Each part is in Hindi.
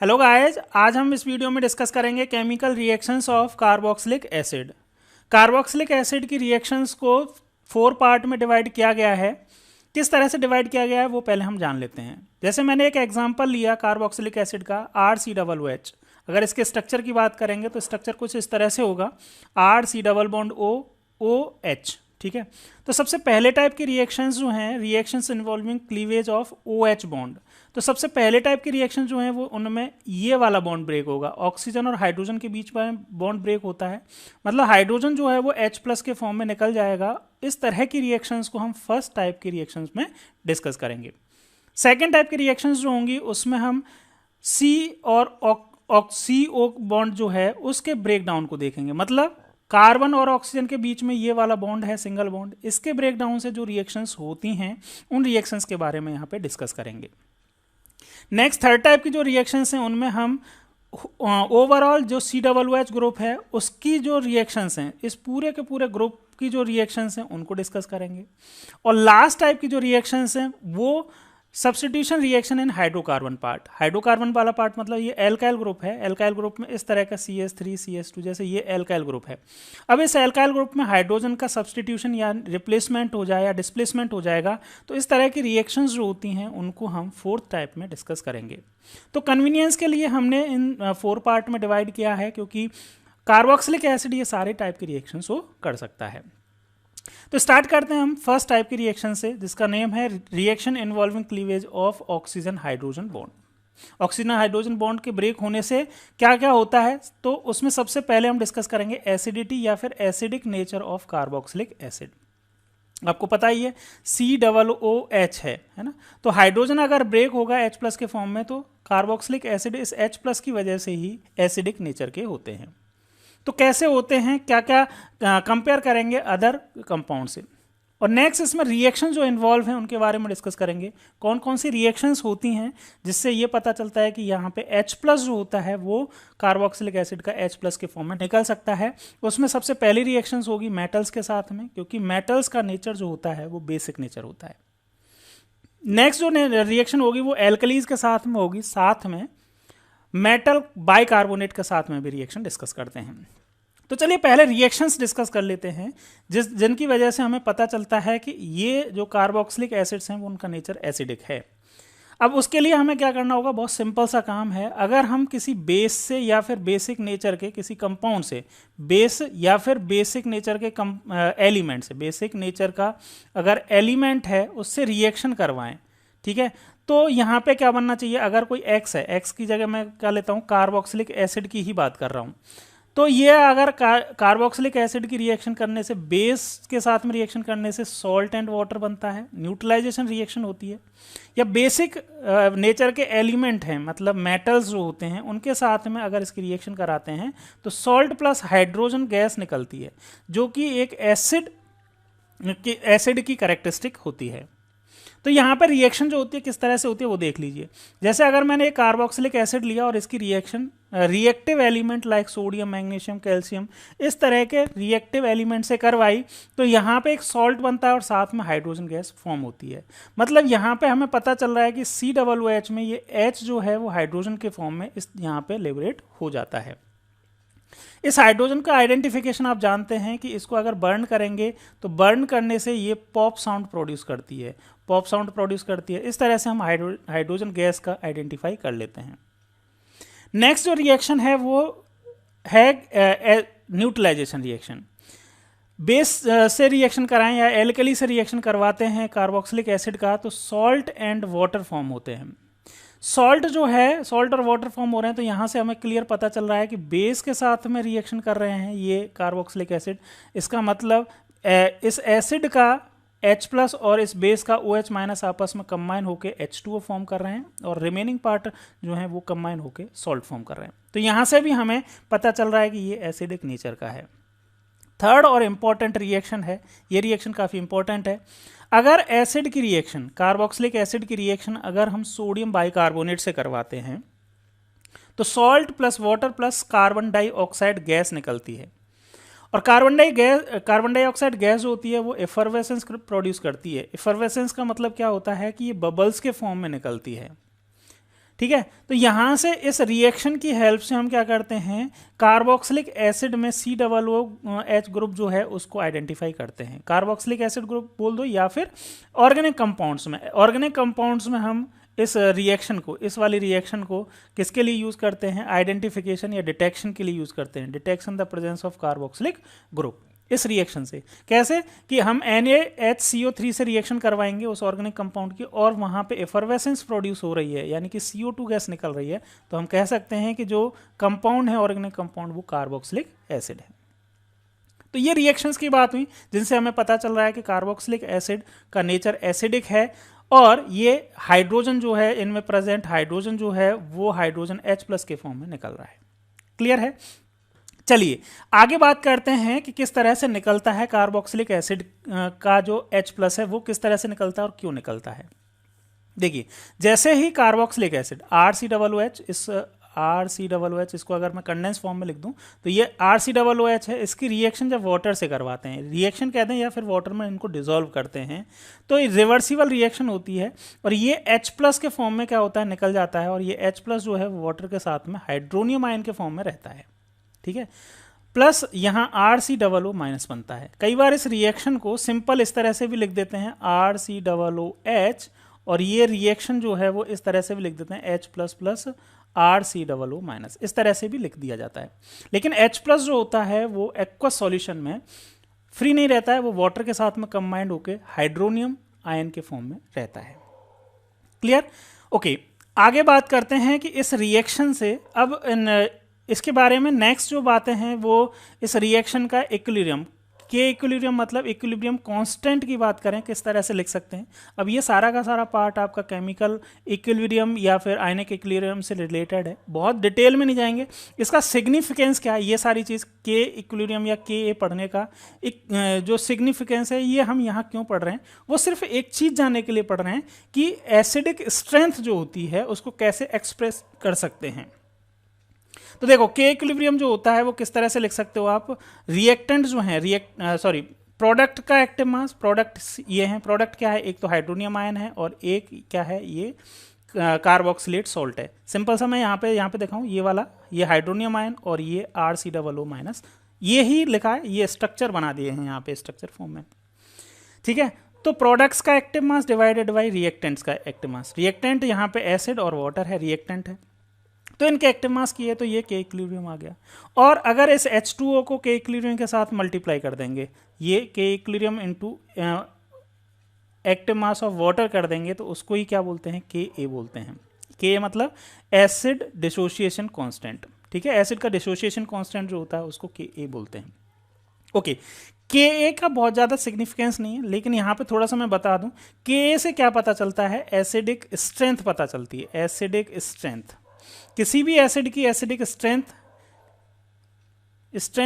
हेलो गाइस, आज हम इस वीडियो में डिस्कस करेंगे chemical reactions of carboxylic acid. Carboxylic acid की रिएक्शंस को 4 पार्ट में डिवाइड किया गया है। किस तरह से डिवाइड किया गया है वो पहले हम जान लेते हैं। जैसे मैंने एक एग्जांपल लिया कार्बोक्सिलिक एसिड का RCOOH। अगर इसके स्ट्रक्चर की बात करेंगे तो स्ट्रक्चर कुछ इस तरह से होगा, RC+OH। ठीक है, तो सबसे पहले टाइप की रिएक्शंस जो हैं, reactions involving cleavage of OH bond. तो सबसे पहले टाइप की रिएक्शन जो है वो उनमें ये वाला बॉन्ड ब्रेक होगा, ऑक्सीजन और हाइड्रोजन के बीच में बॉन्ड ब्रेक होता है। मतलब हाइड्रोजन जो है वो H+ के फॉर्म में निकल जाएगा। इस तरह की रिएक्शंस को हम फर्स्ट टाइप की रिएक्शंस में डिस्कस करेंगे। सेकेंड टाइप की रिएक्शंस जो होंगी उसमें हम C और CO बॉन्ड जो है उसके ब्रेक डाउन को देखेंगे। मतलब कार्बन और ऑक्सीजन के बीच में ये वाला बॉन्ड है, सिंगल बॉन्ड, इसके ब्रेक डाउन से जो रिएक्शंस होती हैं उन रिएक्शंस के बारे में यहाँ पे डिस्कस करेंगे। नेक्स्ट थर्ड टाइप की जो रिएक्शंस हैं उनमें हम ओवरऑल जो COOH ग्रुप है उसकी जो रिएक्शंस हैं, इस पूरे के पूरे ग्रुप की जो रिएक्शंस हैं उनको डिस्कस करेंगे। और लास्ट टाइप की जो रिएक्शंस हैं वो substitution reaction in hydrocarbon part. Hydrocarbon वाला पार्ट मतलब ये एल्काइल ग्रुप है। एल्काइल ग्रुप में इस तरह का CH3 CH2 जैसे ये एल्काइल ग्रुप है। अब इस एल्काइल ग्रुप में हाइड्रोजन का सब्स्टिट्यूशन या रिप्लेसमेंट हो जाए या डिस्प्लेसमेंट हो जाएगा, तो इस तरह की रिएक्शंस जो होती हैं उनको हम फोर्थ टाइप में डिस्कस करेंगे। तो कन्वीनियंस के लिए हमने इन 4 पार्ट में डिवाइड किया है, क्योंकि कार्बोक्सिलिक एसिड ये सारे टाइप की रिएक्शंस वो कर सकता है। तो स्टार्ट करते हैं हम फर्स्ट टाइप की रिएक्शन से, जिसका नेम है reaction involving cleavage of oxygen hydrogen bond. Oxygen hydrogen bond के ब्रेक होने से क्या क्या होता है, तो उसमें सबसे पहले हम डिस्कस करेंगे एसिडिटी या फिर acidic nature of carboxylic acid. आपको पता ही है COOH है ना। तो हाइड्रोजन अगर ब्रेक होगा H+ के फॉर्म में, तो कार्बोक्सिलिक एसिड इस H+ की वजह से ही एसिडिक नेचर के होते हैं। तो कैसे होते हैं, क्या क्या कंपेयर करेंगे अदर कंपाउंड से। और नेक्स्ट इसमें रिएक्शन जो इन्वॉल्व हैं उनके बारे में डिस्कस करेंगे। कौन कौन सी रिएक्शंस होती हैं जिससे ये पता चलता है कि यहाँ पे H+ जो होता है वो कार्बोक्सिलिक एसिड का H+ के फॉर्म में निकल सकता है। उसमें सबसे पहली रिएक्शंस होगी मेटल्स के साथ में, क्योंकि मेटल्स का नेचर जो होता है वो बेसिक नेचर होता है। नेक्स्ट जो रिएक्शन होगी वो एल्कलीज के साथ में होगी, साथ में मेटल बाइकार्बोनेट के साथ में भी रिएक्शन डिस्कस करते हैं। तो चलिए पहले रिएक्शंस डिस्कस कर लेते हैं जिनकी वजह से हमें पता चलता है कि ये जो कार्बोक्सिलिक एसिड्स हैं वो उनका नेचर एसिडिक है। अब उसके लिए हमें क्या करना होगा, बहुत सिंपल सा काम है। अगर हम किसी बेस से या फिर बेसिक नेचर के किसी कंपाउंड से, बेस या फिर बेसिक नेचर के एलिमेंट से, बेसिक नेचर का अगर एलिमेंट है उससे रिएक्शन करवाएं, ठीक है, तो यहाँ पे क्या बनना चाहिए। अगर कोई X है, X की जगह मैं क्या लेता हूँ, कार्बोक्सिलिक एसिड की ही बात कर रहा हूँ। तो ये अगर कार्बोक्सिलिक एसिड की रिएक्शन करने से, बेस के साथ में रिएक्शन करने से सॉल्ट एंड वाटर बनता है, न्यूट्रलाइजेशन रिएक्शन होती है। या बेसिक नेचर के एलिमेंट हैं, मतलब मेटल्स जो होते हैं, उनके साथ में अगर इसकी रिएक्शन कराते हैं तो सॉल्ट प्लस हाइड्रोजन गैस निकलती है, जो कि एक एसिड की कैरेक्टरिस्टिक होती है। तो यहाँ पर रिएक्शन जो होती है किस तरह से होती है वो देख लीजिए। जैसे अगर मैंने एक कार्बोक्सिलिक एसिड लिया और इसकी reaction reactive element like sodium, magnesium, calcium, इस तरह के रिएक्टिव एलिमेंट से करवाई, तो यहाँ पे एक सॉल्ट बनता है और साथ में हाइड्रोजन गैस फॉर्म होती है। मतलब यहाँ पे हमें पता चल रहा है कि COOH में ये H जो है वो हाइड्रोजन के फॉर्म में इस यहाँ पे लिबरेट हो जाता है। इस हाइड्रोजन का आइडेंटिफिकेशन आप जानते हैं कि इसको अगर बर्न करेंगे तो बर्न करने से ये पॉप साउंड प्रोड्यूस करती है, पॉप साउंड प्रोड्यूस करती है। इस तरह से हम हाइड्रोजन गैस का आइडेंटिफाई कर लेते हैं। नेक्स्ट जो रिएक्शन है वो है न्यूट्रलाइजेशन रिएक्शन। बेस से रिएक्शन कराएं या एल्कली से रिएक्शन करवाते हैं कार्बोक्सिलिक एसिड का, तो सॉल्ट एंड वाटर फॉर्म होते हैं। सॉल्ट जो है, सॉल्ट और वाटर फॉर्म हो रहे हैं, तो यहाँ से हमें क्लियर पता चल रहा है कि बेस के साथ में रिएक्शन कर रहे हैं ये कार्बोक्सिलिक एसिड। इसका मतलब इस एसिड का H+ और इस बेस का OH- आपस में कंबाइन होकर H2O फॉर्म कर रहे हैं, और रिमेनिंग पार्ट जो है वो कंबाइन होकर सॉल्ट फॉर्म कर रहे हैं। तो यहाँ से भी हमें पता चल रहा है कि ये एसिडिक नेचर का है। थर्ड और इम्पॉर्टेंट रिएक्शन है, ये रिएक्शन काफ़ी इंपॉर्टेंट है। अगर एसिड की रिएक्शन, कार्बोक्सिलिक एसिड की रिएक्शन अगर हम सोडियम बाइकार्बोनेट से करवाते हैं, तो salt plus water plus carbon dioxide gas निकलती है। और कार्बन डाइऑक्साइड गैस जो होती है वो एफरवेसेंस प्रोड्यूस करती है। एफरवेसेंस का मतलब क्या होता है कि ये बबल्स के फॉर्म में निकलती है, ठीक है। तो यहाँ से इस रिएक्शन की हेल्प से हम क्या करते हैं, कार्बोक्सिलिक एसिड में COOH ग्रुप जो है उसको आइडेंटिफाई करते हैं। कार्बोक्सिलिक एसिड ग्रुप बोल दो, या फिर ऑर्गेनिक कंपाउंड्स में हम इस रिएक्शन को, इस वाली रिएक्शन को किसके लिए यूज करते हैं, आइडेंटिफिकेशन या डिटेक्शन के लिए यूज करते हैं। Detection the presence of carboxylic group. इस रिएक्शन से कैसे, कि हम NaHCO3 से रिएक्शन करवाएंगे उस ऑर्गेनिक कंपाउंड की, और वहां पे एफरवेसेंस प्रोड्यूस हो रही है, यानी कि CO2 गैस निकल रही है, तो हम कह सकते हैं कि जो कंपाउंड है ऑर्गेनिक कंपाउंड वो कार्बोक्सिलिक एसिड है। तो ये रिएक्शंस की बात हुई जिनसे हमें पता चल रहा है कि कार्बोक्सिलिक एसिड का नेचर एसिडिक है, और ये हाइड्रोजन जो है, इनमें प्रेजेंट हाइड्रोजन जो है वो हाइड्रोजन H+ के फॉर्म में निकल रहा है। क्लियर है। चलिए आगे बात करते हैं कि किस तरह से निकलता है कार्बोक्सिलिक एसिड का जो H+ है वो किस तरह से निकलता है और क्यों निकलता है। देखिए, जैसे ही कार्बोक्सिलिक एसिड RCOOH, इस RCOOH इसको अगर मैं कंडेंस फॉर्म में लिख दूं तो ये RCOOH है, इसकी रिएक्शन जब वाटर से करवाते हैं, रिएक्शन कहते हैं या फिर वाटर में इनको डिसॉल्व करते हैं, तो ये रिवर्सिबल रिएक्शन होती है, और ये H+ के फॉर्म में क्या होता है, निकल जाता है, और ये H+ जो है वाटर के साथ में हाइड्रोनियम आयन के फॉर्म में रहता है। ठीक है, प्लस यहाँ RCOO- बनता है। कई बार इस रिएक्शन को सिंपल इस तरह से भी लिख देते हैं RCOOH, और ये रिएक्शन जो है वो इस तरह से भी लिख देते हैं H++ RCOO-, इस तरह से भी लिख दिया जाता है। लेकिन H+ जो होता है वो एक्वस सॉल्यूशन में फ्री नहीं रहता है, वो वाटर के साथ में कंबाइंड होकर हाइड्रोनियम आयन के फॉर्म में रहता है। क्लियर। ओके, आगे बात करते हैं कि इस रिएक्शन से अब इसके बारे में नेक्स्ट जो बातें हैं वो इस रिएक्शन का इक्विलिब्रियम, के इक्विलिब्रियम मतलब इक्विलिब्रियम कांस्टेंट की बात करें किस तरह से लिख सकते हैं। अब ये सारा का सारा पार्ट आपका केमिकल इक्विलिब्रियम या फिर आयनिक इक्विलिब्रियम से रिलेटेड है, बहुत डिटेल में नहीं जाएंगे। इसका सिग्निफिकेंस क्या है, ये सारी चीज़ के इक्विलिब्रियम या के पढ़ने का एक जो सिग्निफिकेंस है ये हम यहाँ क्यों पढ़ रहे हैं, वो सिर्फ एक चीज़ जानने के लिए पढ़ रहे हैं कि एसिडिक स्ट्रेंथ जो होती है उसको कैसे एक्सप्रेस कर सकते हैं। तो देखो, के इक्विलिब्रियम जो होता है वो किस तरह से लिख सकते हो आप, रिएक्टेंट जो है प्रोडक्ट का एक्टिव मास, प्रोडक्ट ये हैं, प्रोडक्ट क्या है, एक तो हाइड्रोनियम आयन है और एक क्या है, ये कार्बोक्सिलेट सॉल्ट है। सिंपल सा मैं यहाँ पे दिखाऊं, ये वाला ये हाइड्रोनियम आयन और ये RCOO-, ये ही लिखा है, ये स्ट्रक्चर बना दिए हैं यहाँ पे स्ट्रक्चर फॉर्म में। ठीक है, तो प्रोडक्ट्स का active mass divided by reactants का एक्टिव मास। रिएक्टेंट यहाँ पे एसिड और वाटर है, रिएक्टेंट है, तो इनके एक्टिव मास की है, तो ये के इक्विलिब्रियम आ गया। और अगर इस H2O को के इक्विलिब्रियम के साथ मल्टीप्लाई कर देंगे, ये के equilibrium into active mass of water कर देंगे, तो उसको ही क्या बोलते हैं, Ka बोलते हैं। Ka मतलब एसिड डिसोसिएशन कांस्टेंट। ठीक है, एसिड का डिसोसिएशन कांस्टेंट जो होता है उसको Ka बोलते हैं। ओके, Ka का बहुत ज़्यादा सिग्निफिकेंस नहीं है, लेकिन यहाँ पे थोड़ा सा मैं बता दूं, Ka से क्या पता चलता है, एसिडिक स्ट्रेंथ पता चलती है। एसिडिक स्ट्रेंथ, किसी भी एसिड की एसिडिक स्ट्रेंथ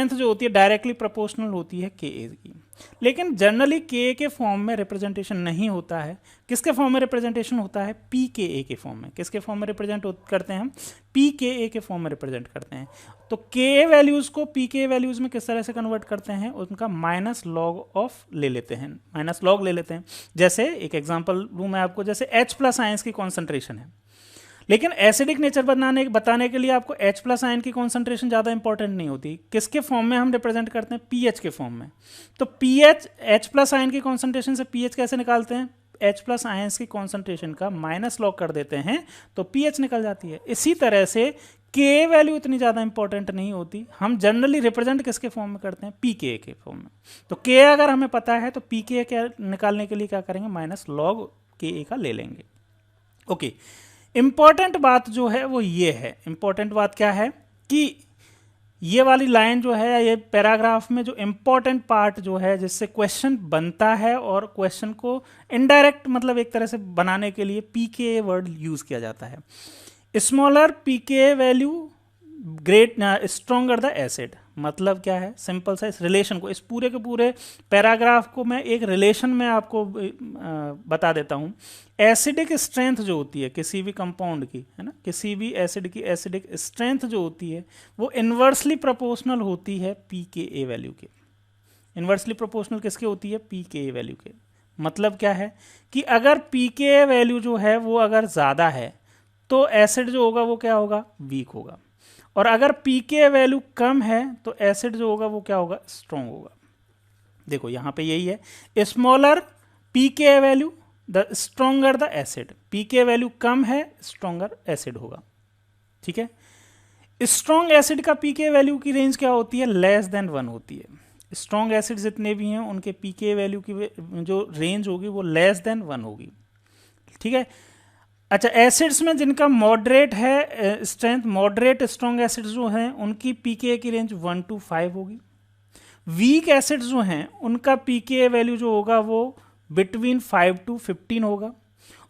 जो होती है डायरेक्टली प्रोपोर्शनल होती है Ka की, लेकिन जनरली Ka के फॉर्म में रिप्रेजेंटेशन नहीं होता है। किसके फॉर्म में रिप्रेजेंटेशन होता है, pKa के फॉर्म में। किसके फॉर्म में रिप्रेजेंट करते हैं हम, pKa के फॉर्म में रिप्रेजेंट करते हैं। तो Ka वैल्यूज को pKa वैल्यूज में किस तरह से कन्वर्ट करते हैं, उनका माइनस लॉग ऑफ ले लेते हैं, माइनस लॉग ले लेते हैं। जैसे एक एग्जाम्पल दूं मैं आपको, जैसे H+ आयंस की कॉन्सेंट्रेशन है, लेकिन एसिडिक नेचर बताने के लिए आपको H+ आयन की कॉन्सेंट्रेशन ज़्यादा इंपॉर्टेंट नहीं होती। किसके फॉर्म में हम रिप्रेजेंट करते हैं, pH के फॉर्म में। तो pH, H+ आयन की कॉन्सेंट्रेशन से pH कैसे निकालते हैं, H+ आयंस की कॉन्सेंट्रेशन का माइनस लॉग कर देते हैं तो pH निकल जाती है। इसी तरह से K वैल्यू इतनी ज़्यादा इंपॉर्टेंट नहीं होती, हम जनरली रिप्रेजेंट किसके फॉर्म में करते हैं, pKa के फॉर्म में। तो K अगर हमें पता है तो pKa क्या निकालने के लिए क्या करेंगे, माइनस लॉग Ka का ले लेंगे। ओके, इंपॉर्टेंट बात जो है वो ये है, इंपॉर्टेंट बात क्या है कि ये वाली लाइन जो है, ये पैराग्राफ में जो इंपॉर्टेंट पार्ट जो है जिससे क्वेश्चन बनता है, और क्वेश्चन को इनडायरेक्ट मतलब एक तरह से बनाने के लिए pKa वर्ड यूज किया जाता है। Smaller pKa value great stronger the acid, मतलब क्या है, सिंपल सा इस रिलेशन को, इस पूरे के पूरे पैराग्राफ को मैं एक रिलेशन में आपको बता देता हूँ। एसिडिक स्ट्रेंथ जो होती है किसी भी कंपाउंड की, है ना, किसी भी एसिड की एसिडिक स्ट्रेंथ जो होती है वो इन्वर्सली प्रोपोर्शनल होती है pKa वैल्यू के। इन्वर्सली प्रोपोर्शनल किसके होती है, pKa वैल्यू के। मतलब क्या है कि अगर pKa वैल्यू जो है वो अगर ज़्यादा है तो एसिड जो होगा वो क्या होगा, वीक होगा। और अगर पीके वैल्यू कम है तो एसिड जो होगा वो क्या होगा, स्ट्रॉन्ग होगा। देखो यहाँ पे यही है, smaller PK value the stronger the acid, PK value कम है स्ट्रोंगर एसिड होगा। ठीक है, स्ट्रॉन्ग एसिड का पीके वैल्यू की रेंज क्या होती है, लेस देन 1 होती है। स्ट्रॉन्ग एसिड जितने भी हैं उनके पीके वैल्यू की जो रेंज होगी वो लेस देन 1 होगी। ठीक है, अच्छा एसिड्स में जिनका मॉडरेट है स्ट्रेंथ, मॉडरेट स्ट्रॉन्ग एसिड्स जो हैं उनकी पीके की रेंज 1 to 5 होगी। वीक एसिड्स जो हैं उनका पीके वैल्यू जो होगा वो बिटवीन 5 to 15 होगा।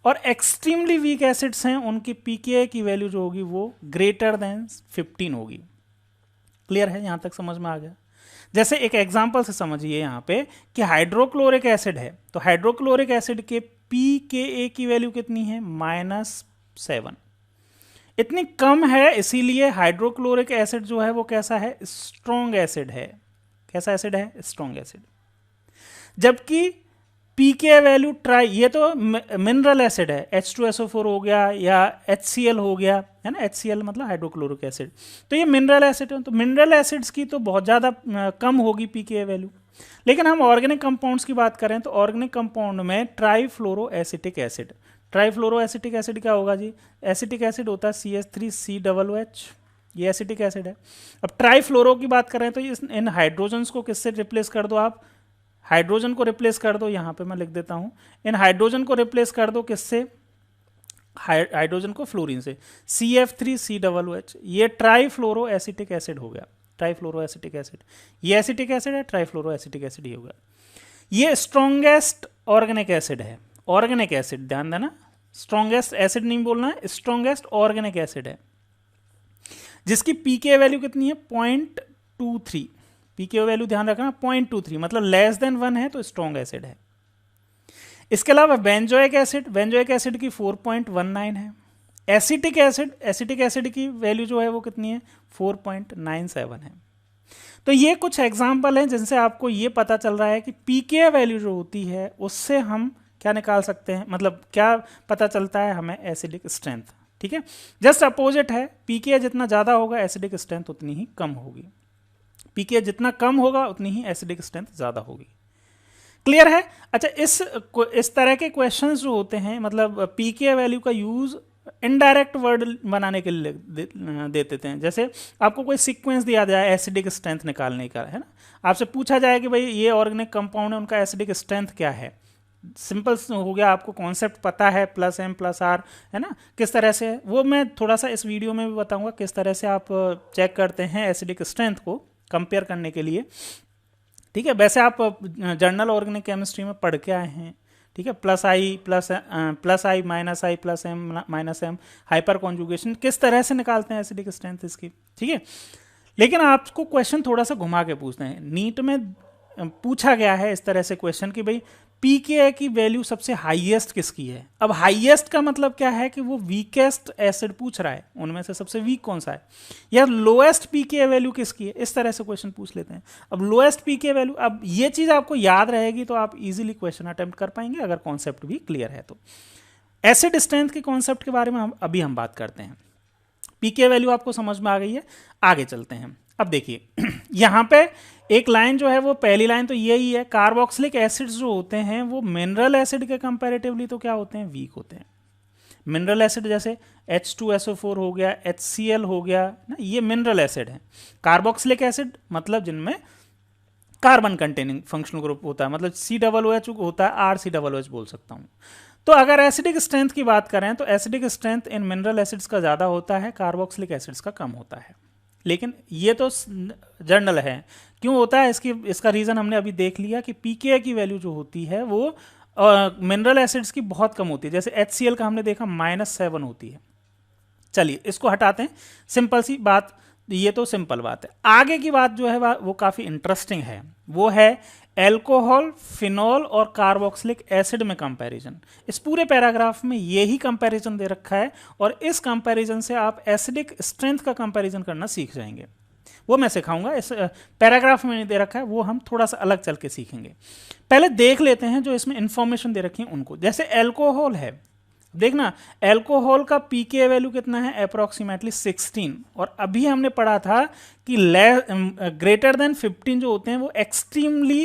और एक्सट्रीमली वीक एसिड्स हैं उनकी पीके की वैल्यू जो होगी वो ग्रेटर देन 15 होगी। क्लियर है, यहां तक समझ में आ गया। जैसे एक एग्जांपल से समझिए यहाँ पे कि हाइड्रोक्लोरिक एसिड है, तो हाइड्रोक्लोरिक एसिड के पीके की वैल्यू कितनी है, -7। इतनी कम है, इसीलिए हाइड्रोक्लोरिक एसिड जो है वो कैसा है, स्ट्रॉन्ग एसिड है। कैसा एसिड है, स्ट्रॉन्ग एसिड। जबकि पीके वैल्यू ट्राई, ये तो मिनरल एसिड है, H2SO4 हो गया या HCl हो गया, है ना, HCl मतलब हाइड्रोक्लोरिक एसिड, तो ये मिनरल एसिड है। तो मिनरल एसिड्स की तो बहुत ज़्यादा कम होगी पीके वैल्यू। लेकिन हम ऑर्गेनिक कंपाउंड्स की बात करें तो ऑर्गेनिक कंपाउंड में trifluoro acetic acid, trifluoro acetic acid क्या होगा जी, एसिटिक एसिड होता है CH3COOH, ये एसिटिक एसिड है। अब ट्राईफ्लोरो की बात करें तो इन हाइड्रोजन्स को किससे रिप्लेस कर दो आप, हाइड्रोजन को रिप्लेस कर दो, यहां पे मैं लिख देता हूं, इन हाइड्रोजन को रिप्लेस कर दो किससे, हाइड्रोजन को फ्लोरीन से, CF3COOH, ये ट्राईफ्लोरो एसिटिक एसिड हो गया, ट्राईफ्लोरो एसिटिक एसिड। ये एसिटिक एसिड है, ट्राईफ्लोरो एसिटिक एसिड ही होगा। ये स्ट्रॉन्गेस्ट ऑर्गेनिक एसिड है, ऑर्गेनिक एसिड ध्यान देना, स्ट्रॉन्गेस्ट एसिड नहीं बोलना है, स्ट्रॉन्गेस्ट ऑर्गेनिक एसिड है, जिसकी पीके वैल्यू कितनी है, 0.23। पीके वैल्यू ध्यान रखना 0.23, मतलब लेस देन 1 है तो स्ट्रॉन्ग एसिड है। इसके अलावा बेंजोइक एसिड, बेंजोइक एसिड की 4.19 है। एसिटिक एसिड, एसिटिक एसिड की वैल्यू जो है वो कितनी है, 4.97 है। तो ये कुछ एग्जाम्पल हैं जिनसे आपको ये पता चल रहा है कि पीके वैल्यू जो होती है उससे हम क्या निकाल सकते हैं, मतलब क्या पता चलता है हमें, एसिडिक स्ट्रेंथ। ठीक है, जस्ट अपोजिट है, पीके जितना ज़्यादा होगा एसिडिक स्ट्रेंथ उतनी ही कम होगी, पीके जितना कम होगा उतनी ही एसिडिक स्ट्रेंथ ज़्यादा होगी। क्लियर है। अच्छा, इस तरह के क्वेश्चंस जो होते हैं, मतलब पीके वैल्यू का यूज़ इनडायरेक्ट वर्ड बनाने के लिए दे देते हैं। जैसे आपको कोई सीक्वेंस दिया जाए एसिडिक स्ट्रेंथ निकालने का, है ना, आपसे पूछा जाए कि भाई ये ऑर्गेनिक कंपाउंड है, उनका एसिडिक स्ट्रेंथ क्या है। सिंपल हो गया, आपको कॉन्सेप्ट पता है, +M+R, है ना, किस तरह से, वो मैं थोड़ा सा इस वीडियो में भी बताऊंगा किस तरह से आप चेक करते हैं एसिडिक स्ट्रेंथ को कंपेयर करने के लिए। ठीक है, वैसे आप जर्नल ऑर्गेनिक केमिस्ट्री में पढ़ के आए हैं। ठीक है, +I -M हाइपर कॉन्जुगेशन किस तरह से निकालते हैं एसिडिक स्ट्रेंथ इसकी। ठीक है, लेकिन आपको क्वेश्चन थोड़ा सा घुमा के पूछते हैं। नीट में पूछा गया है इस तरह से क्वेश्चन कि भाई पीके की वैल्यू सबसे हाईएस्ट किसकी है। अब हाईएस्ट का मतलब क्या है कि वो वीकेस्ट एसिड पूछ रहा है, उनमें से सबसे वीक कौन सा है, या लोएस्ट पीके वैल्यू किसकी है, इस तरह से क्वेश्चन पूछ लेते हैं। अब लोएस्ट पीके वैल्यू, अब ये चीज आपको याद रहेगी तो आप इजीली क्वेश्चन अटेम्प्ट कर पाएंगे अगर कॉन्सेप्ट भी क्लियर है। तो एसिड स्ट्रेंथ के कॉन्सेप्ट के बारे में हम बात करते हैं। पीके वैल्यू आपको समझ में आ गई है, आगे चलते हैं। अब देखिए यहाँ पे एक लाइन जो है वो पहली लाइन तो यही है, कार्बोक्सिलिक एसिड्स जो होते हैं वो मिनरल एसिड के कंपैरेटिवली तो क्या होते हैं, वीक होते हैं। मिनरल एसिड जैसे H2SO4 हो गया, HCl हो गया ना, ये मिनरल एसिड है। कार्बोक्सिलिक एसिड मतलब जिनमें कार्बन कंटेनिंग फंक्शनल ग्रुप होता है, मतलब COOH होता है, RCOOH बोल सकता हूँ। तो अगर एसिडिक स्ट्रेंथ की बात करें तो acidic strength in mineral acids का ज़्यादा होता है, कार्बोक्सिलिक एसिड्स का कम होता है। लेकिन ये तो जर्नल है, क्यों होता है इसका रीज़न हमने अभी देख लिया कि पीके की वैल्यू जो होती है वो मिनरल एसिड्स की बहुत कम होती है। जैसे HCl का हमने देखा -7 होती है। चलिए इसको हटाते हैं, सिंपल सी बात, ये तो सिंपल बात है। आगे की बात जो है वो काफ़ी इंटरेस्टिंग है, वो है एल्कोहल, फिनॉल और कार्बोक्सिलिक एसिड में कंपैरिजन। इस पूरे पैराग्राफ में यही कंपैरिजन दे रखा है और इस कंपैरिजन से आप एसिडिक स्ट्रेंथ का कंपैरिजन करना सीख जाएंगे। वो मैं सिखाऊंगा, इस पैराग्राफ में नहीं दे रखा है, वो हम थोड़ा सा अलग चल के सीखेंगे। पहले देख लेते हैं जो इसमें इंफॉर्मेशन दे रखी है उनको। जैसे एल्कोहल है, देखना एल्कोहल का पीके वैल्यू कितना है, अप्रोक्सीमेटली 16, और अभी हमने पढ़ा था कि ग्रेटर देन 15 जो होते हैं वो एक्सट्रीमली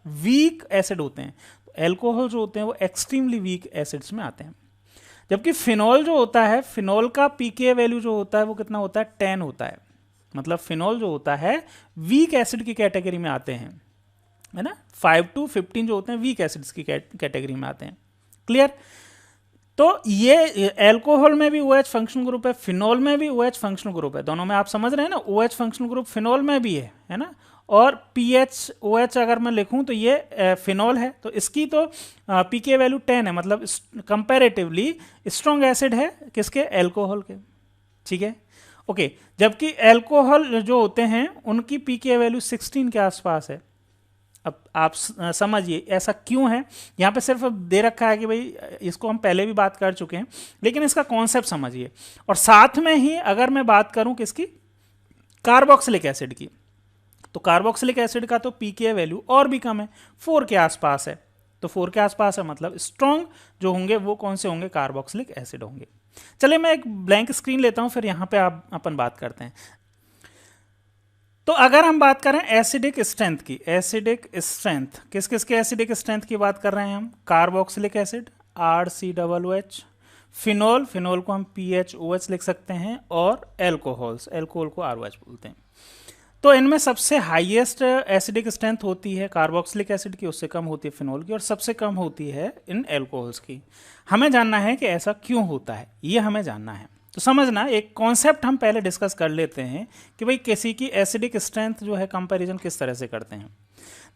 वीक एसिड होते हैं। तो एल्कोहल जो होते हैं वो एक्सट्रीमली वीक एसिड्स में आते हैं। जबकि फिनॉल जो होता है, फिनॉल का पीके वैल्यू जो होता है वो कितना होता है, 10 होता है। मतलब फिनॉल जो होता है वीक एसिड की कैटेगरी में आते हैं, है ना। 5 to 15 जो होते हैं वीक एसिड्स की कैटेगरी में आते हैं। क्लियर। तो ये एल्कोहल में भी OH फंक्शनल ग्रुप है, फिनॉल में भी OH फंक्शनल ग्रुप है, दोनों में आप समझ रहे हैं ना। OH फंक्शनल ग्रुप फिनॉल में भी है ना। और PHOH अगर मैं लिखूं तो ये फिनॉल है, तो इसकी तो पीके वैल्यू 10 है, मतलब कंपैरेटिवली स्ट्रॉन्ग एसिड है किसके, एल्कोहल के। ठीक है, ओके। जबकि एल्कोहल जो होते हैं उनकी पीके वैल्यू 16 के आसपास है। अब आप समझिए ऐसा क्यों है। यहाँ पे सिर्फ दे रखा है कि भाई इसको हम पहले भी बात कर चुके हैं, लेकिन इसका कॉन्सेप्ट समझिए। और साथ में ही अगर मैं बात करूं किसकी, कार्बोक्सिलिक एसिड की, तो कार्बोक्सिलिक एसिड का तो पीके वैल्यू और भी कम है, 4 के आसपास है। तो 4 के आसपास है मतलब स्ट्रॉन्ग जो होंगे वो कौन से होंगे, कार्बोक्सिलिक एसिड होंगे। चलिए मैं एक ब्लैंक स्क्रीन लेता हूं, फिर यहां पे अपन बात करते हैं। तो अगर हम बात करें एसिडिक स्ट्रेंथ की, एसिडिक स्ट्रेंथ किस किस के एसिडिक स्ट्रेंथ की बात कर रहे हैं हम, carboxylic acid RCOOH, phenol, phenol को हम PHOH लिख सकते हैं, और एल्कोहल्स, एल्कोहल को ROH बोलते हैं। तो इनमें सबसे हाईएस्ट एसिडिक स्ट्रेंथ होती है कार्बोक्सिलिक एसिड की, उससे कम होती है फिनॉल की, और सबसे कम होती है इन एल्कोहल्स की। हमें जानना है कि ऐसा क्यों होता है, ये हमें जानना है। तो समझना, एक कॉन्सेप्ट हम पहले डिस्कस कर लेते हैं कि भाई किसी की एसिडिक स्ट्रेंथ जो है कंपैरिजन किस तरह से करते हैं।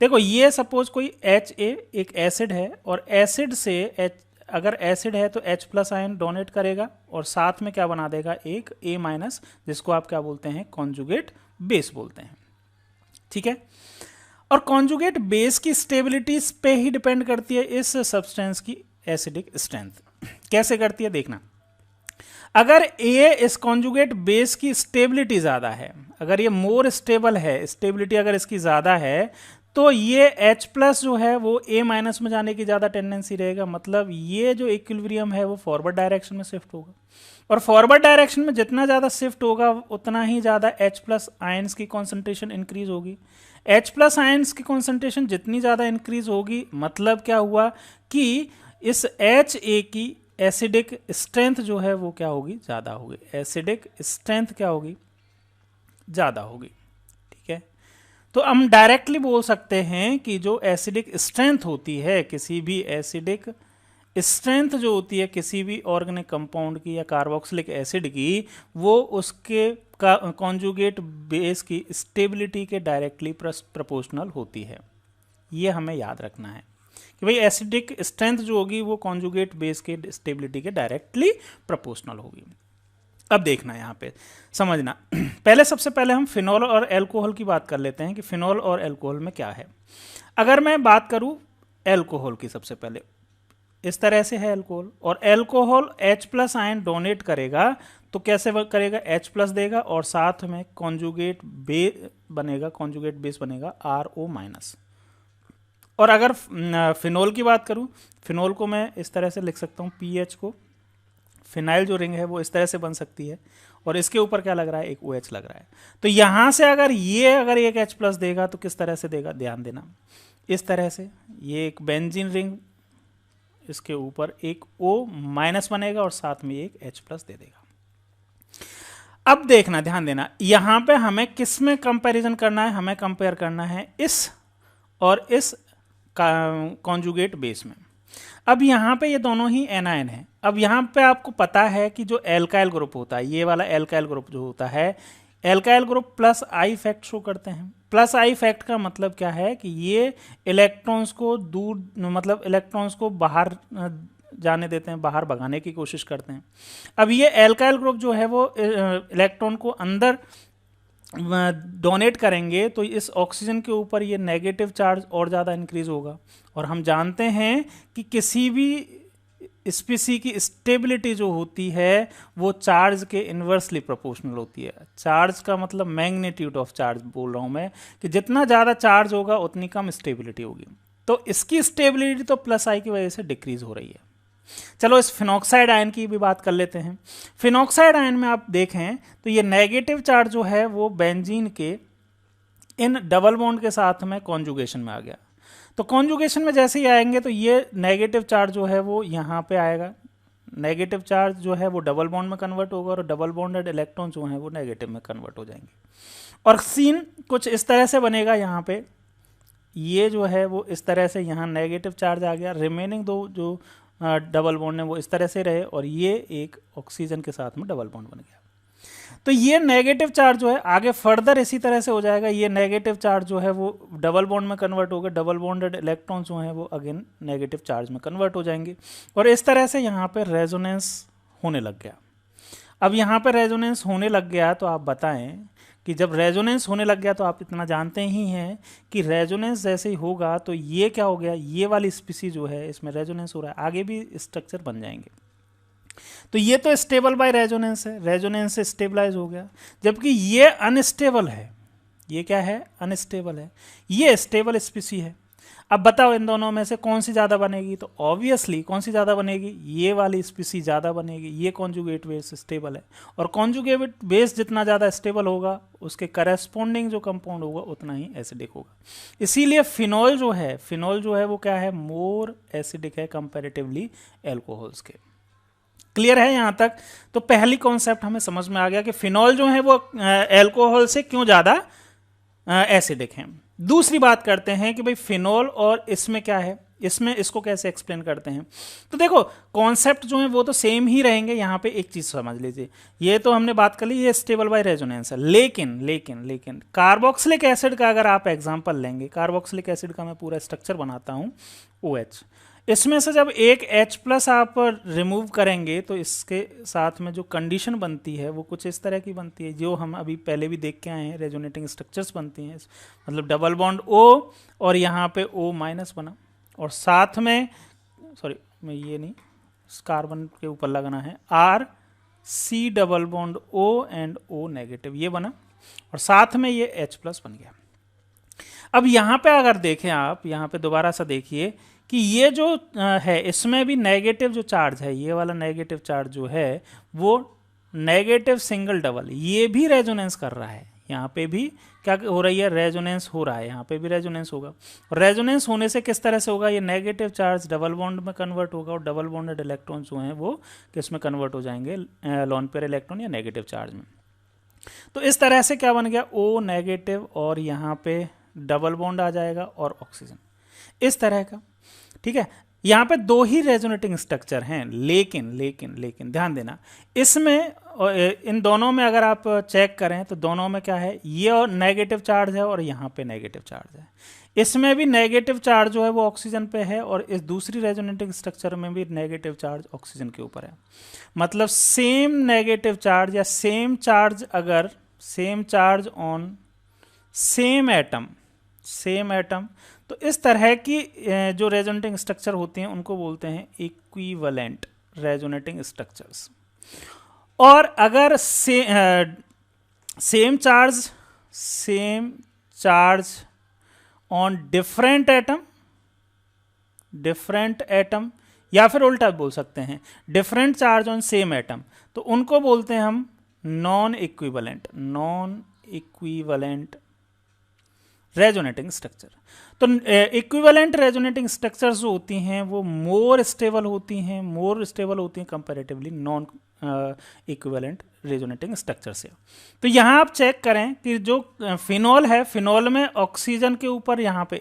देखो ये सपोज कोई HA एक एसिड है, और एसिड से अगर एसिड है तो H+ आयन डोनेट करेगा, और साथ में क्या बना देगा, एक A-, जिसको आप क्या बोलते हैं, कॉन्जुगेट बेस बोलते हैं। ठीक है, और कॉन्जुगेट बेस की स्टेबिलिटी पे ही डिपेंड करती है इस सब्सटेंस की एसिडिक स्ट्रेंथ। कैसे करती है देखना, अगर A इस कॉन्जुगेट बेस की स्टेबिलिटी ज़्यादा है, अगर ये मोर स्टेबल है, स्टेबिलिटी अगर इसकी ज़्यादा है, तो ये H+ जो है वो A- में जाने की ज़्यादा टेंडेंसी रहेगा। मतलब ये जो इक्विलिब्रियम है वो फॉरवर्ड डायरेक्शन में शिफ्ट होगा, और फॉरवर्ड डायरेक्शन में जितना ज़्यादा शिफ्ट होगा उतना ही ज़्यादा H+ आयंस की कॉन्सेंट्रेशन इंक्रीज होगी। H+ आयंस की कॉन्सेंट्रेशन जितनी ज़्यादा इंक्रीज होगी, मतलब क्या हुआ कि इस HA की एसिडिक स्ट्रेंथ जो है वो क्या होगी, ज़्यादा होगी। एसिडिक स्ट्रेंथ क्या होगी, ज़्यादा होगी। ठीक है, तो हम डायरेक्टली बोल सकते हैं कि जो एसिडिक स्ट्रेंथ होती है किसी भी एसिडिक स्ट्रेंथ जो होती है किसी भी ऑर्गेनिक कंपाउंड की या कार्बोक्सिलिक एसिड की, वो उसके कॉन्जुगेट बेस की स्टेबिलिटी के डायरेक्टली प्रोपोर्शनल होती है। ये हमें याद रखना है कि भाई एसिडिक स्ट्रेंथ जो होगी वो कॉन्जुगेट बेस के स्टेबिलिटी के डायरेक्टली प्रोपोर्शनल होगी। अब देखना यहाँ पे समझना, पहले सबसे पहले हम फिनॉल और एल्कोहल की बात कर लेते हैं कि फिनॉल और एल्कोहल में क्या है। अगर मैं बात करूँ एल्कोहल की, सबसे पहले इस तरह से है एल्कोहल, और एल्कोहल H+ आयन डोनेट करेगा, तो कैसे करेगा, H+ देगा, और साथ में कॉन्जुगेट बेस बनेगा RO-। और अगर फिनॉल की बात करूं, फिनॉल को मैं इस तरह से लिख सकता हूं, PH को, फिनाइल जो रिंग है वो इस तरह से बन सकती है, और इसके ऊपर क्या लग रहा है, एक OH लग रहा है। तो यहां से अगर एक H+ देगा तो किस तरह से देगा, ध्यान देना, इस तरह से, ये एक बेंजीन रिंग, इसके ऊपर एक O- बनेगा, और साथ में एक H+ दे देगा। अब देखना, ध्यान देना, यहां पे हमें किस में कंपैरिजन करना है, हमें कंपेयर करना है इस और इस कॉन्जुगेट बेस में। अब यहाँ पे ये दोनों ही एनायन है। अब यहाँ पे आपको पता है कि जो एल्काइल ग्रुप होता है, ये वाला एल्काइल ग्रुप जो होता है, alkyl group +I effect show करते हैं। +I इफेक्ट का मतलब क्या है कि ये इलेक्ट्रॉन्स को दूर, मतलब इलेक्ट्रॉन्स को बाहर जाने देते हैं, बाहर भगाने की कोशिश करते हैं। अब ये एल्काइल ग्रुप जो है वो इलेक्ट्रॉन को अंदर डोनेट करेंगे, तो इस ऑक्सीजन के ऊपर ये नेगेटिव चार्ज और ज़्यादा इंक्रीज होगा। और हम जानते हैं कि किसी भी स्पीसी की स्टेबिलिटी जो होती है वो चार्ज के इन्वर्सली प्रोपोर्शनल होती है। चार्ज का मतलब मैग्नीट्यूड ऑफ चार्ज बोल रहा हूँ मैं, कि जितना ज़्यादा चार्ज होगा उतनी कम स्टेबिलिटी होगी। तो इसकी स्टेबिलिटी तो +I की वजह से डिक्रीज हो रही है। चलो इस फिनॉक्साइड आयन की भी बात कर लेते हैं। फिनॉक्साइड आयन में आप देखें तो ये नेगेटिव चार्ज जो है वो बेंजीन के इन डबल बॉन्ड के साथ में कॉन्जुगेशन में आ गया। तो कॉन्जुगेशन में जैसे ही आएंगे तो ये नेगेटिव चार्ज जो है वो यहाँ पे आएगा, नेगेटिव चार्ज जो है वो डबल बॉन्ड में कन्वर्ट होगा और डबल बॉन्डेड इलेक्ट्रॉन जो है वो नेगेटिव में कन्वर्ट हो जाएंगे। और सीन कुछ इस तरह से बनेगा, यहाँ पे ये जो है वो इस तरह से यहाँ नेगेटिव चार्ज आ गया, रिमेनिंग दो जो डबल बॉन्ड है वो इस तरह से रहे और ये एक ऑक्सीजन के साथ में डबल बॉन्ड बन गया। तो ये नेगेटिव चार्ज जो है आगे फर्दर इसी तरह से हो जाएगा, ये नेगेटिव चार्ज जो है वो डबल बॉन्ड में कन्वर्ट होगा, डबल बॉन्डेड इलेक्ट्रॉन जो है वो अगेन नेगेटिव चार्ज में कन्वर्ट हो जाएंगे और इस तरह से यहाँ पे रेजोनेंस होने लग गया। अब यहाँ पे रेजोनेंस होने लग गया तो आप बताएं कि जब रेजोनेंस होने लग गया तो आप इतना जानते ही हैं कि रेजोनेंस जैसे ही होगा तो ये क्या हो गया, ये वाली स्पीसी जो है इसमें रेजोनेंस हो रहा है, आगे भी स्ट्रक्चर बन जाएंगे। तो ये तो स्टेबल बाय रेजोनेंस है, रेजोनेंस से स्टेबलाइज हो गया, जबकि ये अनस्टेबल है। ये क्या है, अनस्टेबल है, ये स्टेबल स्पीसी है। अब बताओ इन दोनों में से कौन सी ज़्यादा बनेगी, तो ऑब्वियसली कौन सी ज़्यादा बनेगी, ये वाली स्पीसी ज़्यादा बनेगी, ये कॉन्जुगेट बेस स्टेबल है और कॉन्जुगेट बेस जितना ज़्यादा स्टेबल होगा उसके करस्पॉन्डिंग जो कंपाउंड होगा उतना ही एसिडिक होगा। इसीलिए फिनॉल जो है वो क्या है, मोर एसिडिक है कंपेरेटिवली एल्कोहल्स के। क्लियर है यहाँ तक? तो पहली कॉन्सेप्ट हमें समझ में आ गया कि फिनॉल जो है वो एल्कोहल से क्यों ज़्यादा एसिडिक हैं। दूसरी बात करते हैं कि भाई फिनॉल और इसमें क्या है, इसमें इसको कैसे एक्सप्लेन करते हैं। तो देखो कॉन्सेप्ट जो है वो तो सेम ही रहेंगे। यहाँ पे एक चीज़ समझ लीजिए, ये तो हमने बात कर ली ये स्टेबल बाय रेजोनेंस है, लेकिन कार्बोक्सिलिक एसिड का अगर आप एग्जांपल लेंगे, कार्बोक्सिलिक एसिड का मैं पूरा स्ट्रक्चर बनाता हूँ OH, इसमें से जब एक H+ आप रिमूव करेंगे तो इसके साथ में जो कंडीशन बनती है वो कुछ इस तरह की बनती है जो हम अभी पहले भी देख के आए हैं, रेजोनेटिंग स्ट्रक्चर्स बनती हैं, मतलब डबल बॉन्ड O और यहाँ पे O- बना और साथ में मैं ये नहीं, कार्बन के ऊपर लगाना है RC double bond O and O negative, ये बना और साथ में ये H+ बन गया। अब यहाँ पे अगर देखें आप, यहाँ पे दोबारा सा देखिए कि ये जो है इसमें भी नेगेटिव जो चार्ज है, ये वाला नेगेटिव चार्ज जो है वो नेगेटिव सिंगल डबल, ये भी रेजोनेंस कर रहा है। यहाँ पे भी क्या हो रही है, रेजोनेंस हो रहा है, यहाँ पे भी रेजोनेंस होगा। रेजोनेंस होने से किस तरह से होगा, ये नेगेटिव चार्ज डबल बॉन्ड में कन्वर्ट होगा और डबल बॉन्डेड इलेक्ट्रॉन जो हैं वो किस में कन्वर्ट हो जाएंगे, लोन पेयर इलेक्ट्रॉन या नेगेटिव चार्ज में। तो इस तरह से क्या बन गया, O नेगेटिव और यहाँ पे डबल बॉन्ड आ जाएगा और ऑक्सीजन, इस तरह का। ठीक है, यहाँ पे दो ही रेजोनेटिंग स्ट्रक्चर हैं, लेकिन ध्यान देना, इसमें इन दोनों में अगर आप चेक करें तो दोनों में क्या है, ये और नेगेटिव चार्ज है और यहाँ पे नेगेटिव चार्ज है। इसमें भी नेगेटिव चार्ज जो है वो ऑक्सीजन पे है और इस दूसरी रेजोनेटिंग स्ट्रक्चर में भी नेगेटिव चार्ज ऑक्सीजन के ऊपर है। मतलब सेम नेगेटिव चार्ज या सेम चार्ज, अगर same charge on same atom, तो इस तरह की जो रेजोनेटिंग स्ट्रक्चर होती हैं उनको बोलते हैं इक्विवेलेंट रेजोनेटिंग स्ट्रक्चर्स। और अगर same charge on different atom या फिर उल्टा बोल सकते हैं different charge on same atom, तो उनको बोलते हैं हम नॉन इक्विवेलेंट रेजोनेटिंग स्ट्रक्चर। तो इक्विवेलेंट रेजोनेटिंग स्ट्रक्चर्स जो होती हैं वो मोर स्टेबल होती हैं comparatively non equivalent resonating structure से। तो यहाँ आप चेक करें कि जो फिनॉल है, फिनॉल में ऑक्सीजन के ऊपर यहाँ पे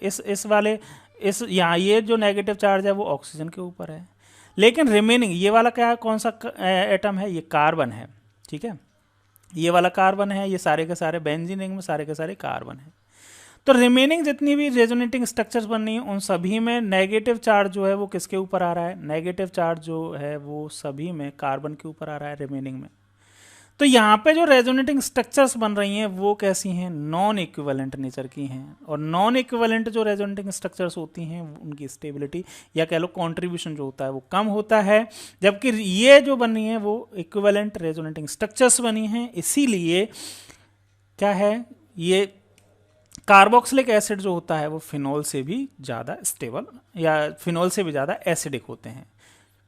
यहाँ ये जो नेगेटिव चार्ज है वो ऑक्सीजन के ऊपर है, लेकिन रिमेनिंग ये वाला क्या है, कौन सा एटम है, ये कार्बन है। ठीक है, ये वाला कार्बन है, ये सारे के सारे बेंजीन रिंग में सारे के सारे कार्बन है। तो रिमेनिंग जितनी भी रेजोनेटिंग स्ट्रक्चर्स बन रही हैं उन सभी में नेगेटिव चार्ज जो है वो किसके ऊपर आ रहा है, नेगेटिव चार्ज जो है वो सभी में कार्बन के ऊपर आ रहा है रिमेनिंग में। तो यहाँ पे जो रेजोनेटिंग स्ट्रक्चर्स बन रही हैं वो कैसी हैं, नॉन इक्विवेलेंट नेचर की हैं। और नॉन इक्विवेलेंट जो रेजोनेटिंग स्ट्रक्चर्स होती हैं उनकी स्टेबिलिटी या कह लो कॉन्ट्रीब्यूशन जो होता है वो कम होता है, जबकि ये जो बनी है वो इक्विवेलेंट रेजोनेटिंग स्ट्रक्चर्स बनी हैं। इसीलिए क्या है, ये कार्बोक्सिलिक एसिड जो होता है वो फिनॉल से भी ज़्यादा स्टेबल या फिनॉल से भी ज़्यादा एसिडिक होते हैं।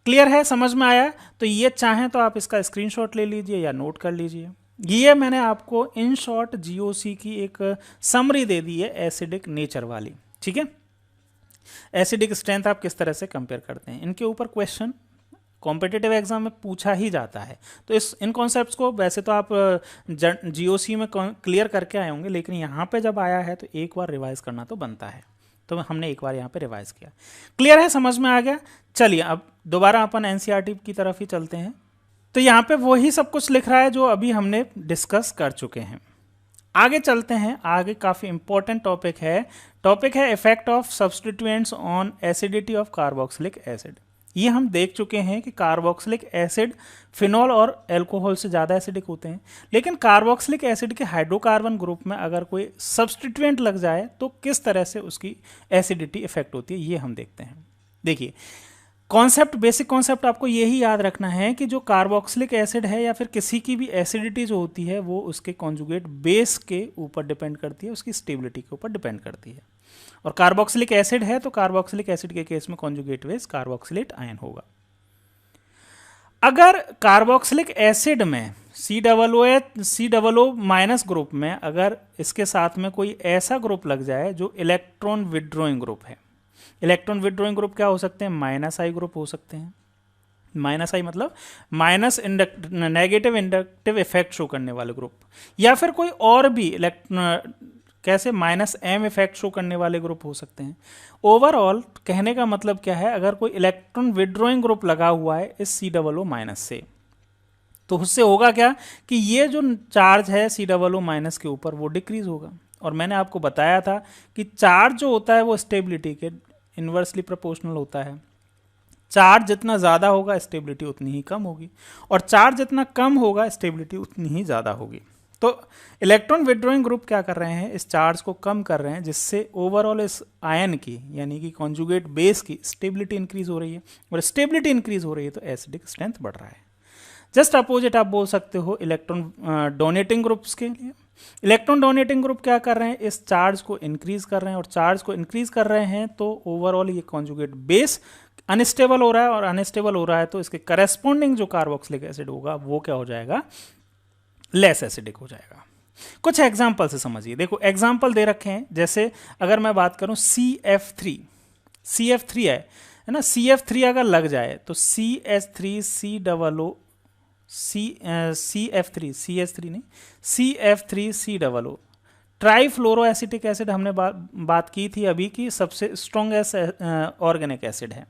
क्लियर है, समझ में आया? तो ये चाहें तो आप इसका स्क्रीनशॉट ले लीजिए या नोट कर लीजिए। ये मैंने आपको इन शॉर्ट जीओसी की एक समरी दे दी है एसिडिक नेचर वाली, ठीक है। एसिडिक स्ट्रेंथ आप किस तरह से कंपेयर करते हैं, इनके ऊपर क्वेश्चन कॉम्पिटिटिव एग्जाम में पूछा ही जाता है। तो इन कॉन्सेप्ट्स को वैसे तो आप जीओसी में क्लियर करके आए होंगे, लेकिन यहाँ पे जब आया है तो एक बार रिवाइज करना तो बनता है। तो हमने एक बार यहाँ पे रिवाइज किया। क्लियर है, समझ में आ गया? चलिए अब दोबारा अपन एनसीईआरटी की तरफ ही चलते हैं। तो यहाँ पे वही सब कुछ लिख रहा है जो अभी हमने डिस्कस कर चुके हैं। आगे चलते हैं, आगे काफ़ी इंपॉर्टेंट टॉपिक है effect of substituents on acidity of carboxylic acid. ये हम देख चुके हैं कि कार्बोक्सिलिक एसिड फिनॉल और अल्कोहल से ज़्यादा एसिडिक होते हैं, लेकिन कार्बोक्सिलिक एसिड के हाइड्रोकार्बन ग्रुप में अगर कोई सब्स्टिट्यूएंट लग जाए तो किस तरह से उसकी एसिडिटी इफेक्ट होती है, ये हम देखते हैं। देखिए कॉन्सेप्ट, बेसिक कॉन्सेप्ट आपको यही याद रखना है कि जो कार्बोक्सिलिक एसिड है या फिर किसी की भी एसिडिटी जो होती है वो उसके कॉन्जुगेट बेस के ऊपर डिपेंड करती है, उसकी स्टेबिलिटी के ऊपर डिपेंड करती है। और कार्बोक्सिलिक एसिड है तो कार्बोक्सिलिक एसिड के केस में कॉन्जुगेट बेस कार्बोक्सिलेट आयन होगा। अगर कार्बोक्सिलिक एसिड में COO माइनस ग्रुप में अगर इसके साथ में कोई ऐसा ग्रुप लग जाए जो इलेक्ट्रॉन विड्रॉइंग ग्रुप है, इलेक्ट्रॉन विड्रॉइंग ग्रुप क्या हो सकते हैं, माइनस आई ग्रुप हो सकते हैं। माइनस आई मतलब minus negative inductive effect show करने वाले ग्रुप, या फिर कोई और भी कैसे माइनस एम इफेक्ट शो करने वाले ग्रुप हो सकते हैं। ओवरऑल कहने का मतलब क्या है, अगर कोई इलेक्ट्रॉन विड्रॉइंग ग्रुप लगा हुआ है इस COO माइनस से, तो उससे होगा क्या कि ये जो चार्ज है COO माइनस के ऊपर वो डिक्रीज होगा। और मैंने आपको बताया था कि चार्ज जो होता है वो स्टेबिलिटी के इन्वर्सली प्रोपोर्शनल होता है। चार्ज जितना ज़्यादा होगा स्टेबिलिटी उतनी ही कम होगी, और चार्ज जितना कम होगा स्टेबिलिटी उतनी ही ज़्यादा होगी। तो इलेक्ट्रॉन विड्रॉइंग ग्रुप क्या कर रहे हैं, इस चार्ज को कम कर रहे हैं, जिससे ओवरऑल इस आयन की यानी कि कॉन्जुगेट बेस की स्टेबिलिटी इंक्रीज हो रही है, और स्टेबिलिटी इंक्रीज हो रही है तो एसिडिक स्ट्रेंथ बढ़ रहा है। जस्ट अपोजिट आप बोल सकते हो इलेक्ट्रॉन डोनेटिंग ग्रुप्स के लिए। इलेक्ट्रॉन डोनेटिंग ग्रुप क्या कर रहे हैं, इस चार्ज को इंक्रीज कर रहे हैं, और चार्ज को इंक्रीज कर रहे हैं तो ओवरऑल ये कॉन्जुगेट बेस अनस्टेबल हो रहा है, और अनस्टेबल हो रहा है तो इसके करस्पॉन्डिंग जो कार्बोक्सिलिक एसिड होगा वो क्या हो जाएगा, लेस एसिडिक हो जाएगा। कुछ एग्जाम्पल से समझिए। देखो एग्जाम्पल दे रखे हैं, जैसे अगर मैं बात करूं CF3 है ना, CF3 अगर लग जाए तो CF3 ट्राईफ्लोरोएसिटिक एसिड हमने बात की थी अभी की, सबसे स्ट्रॉन्गेस्ट ऑर्गेनिक एसिड है।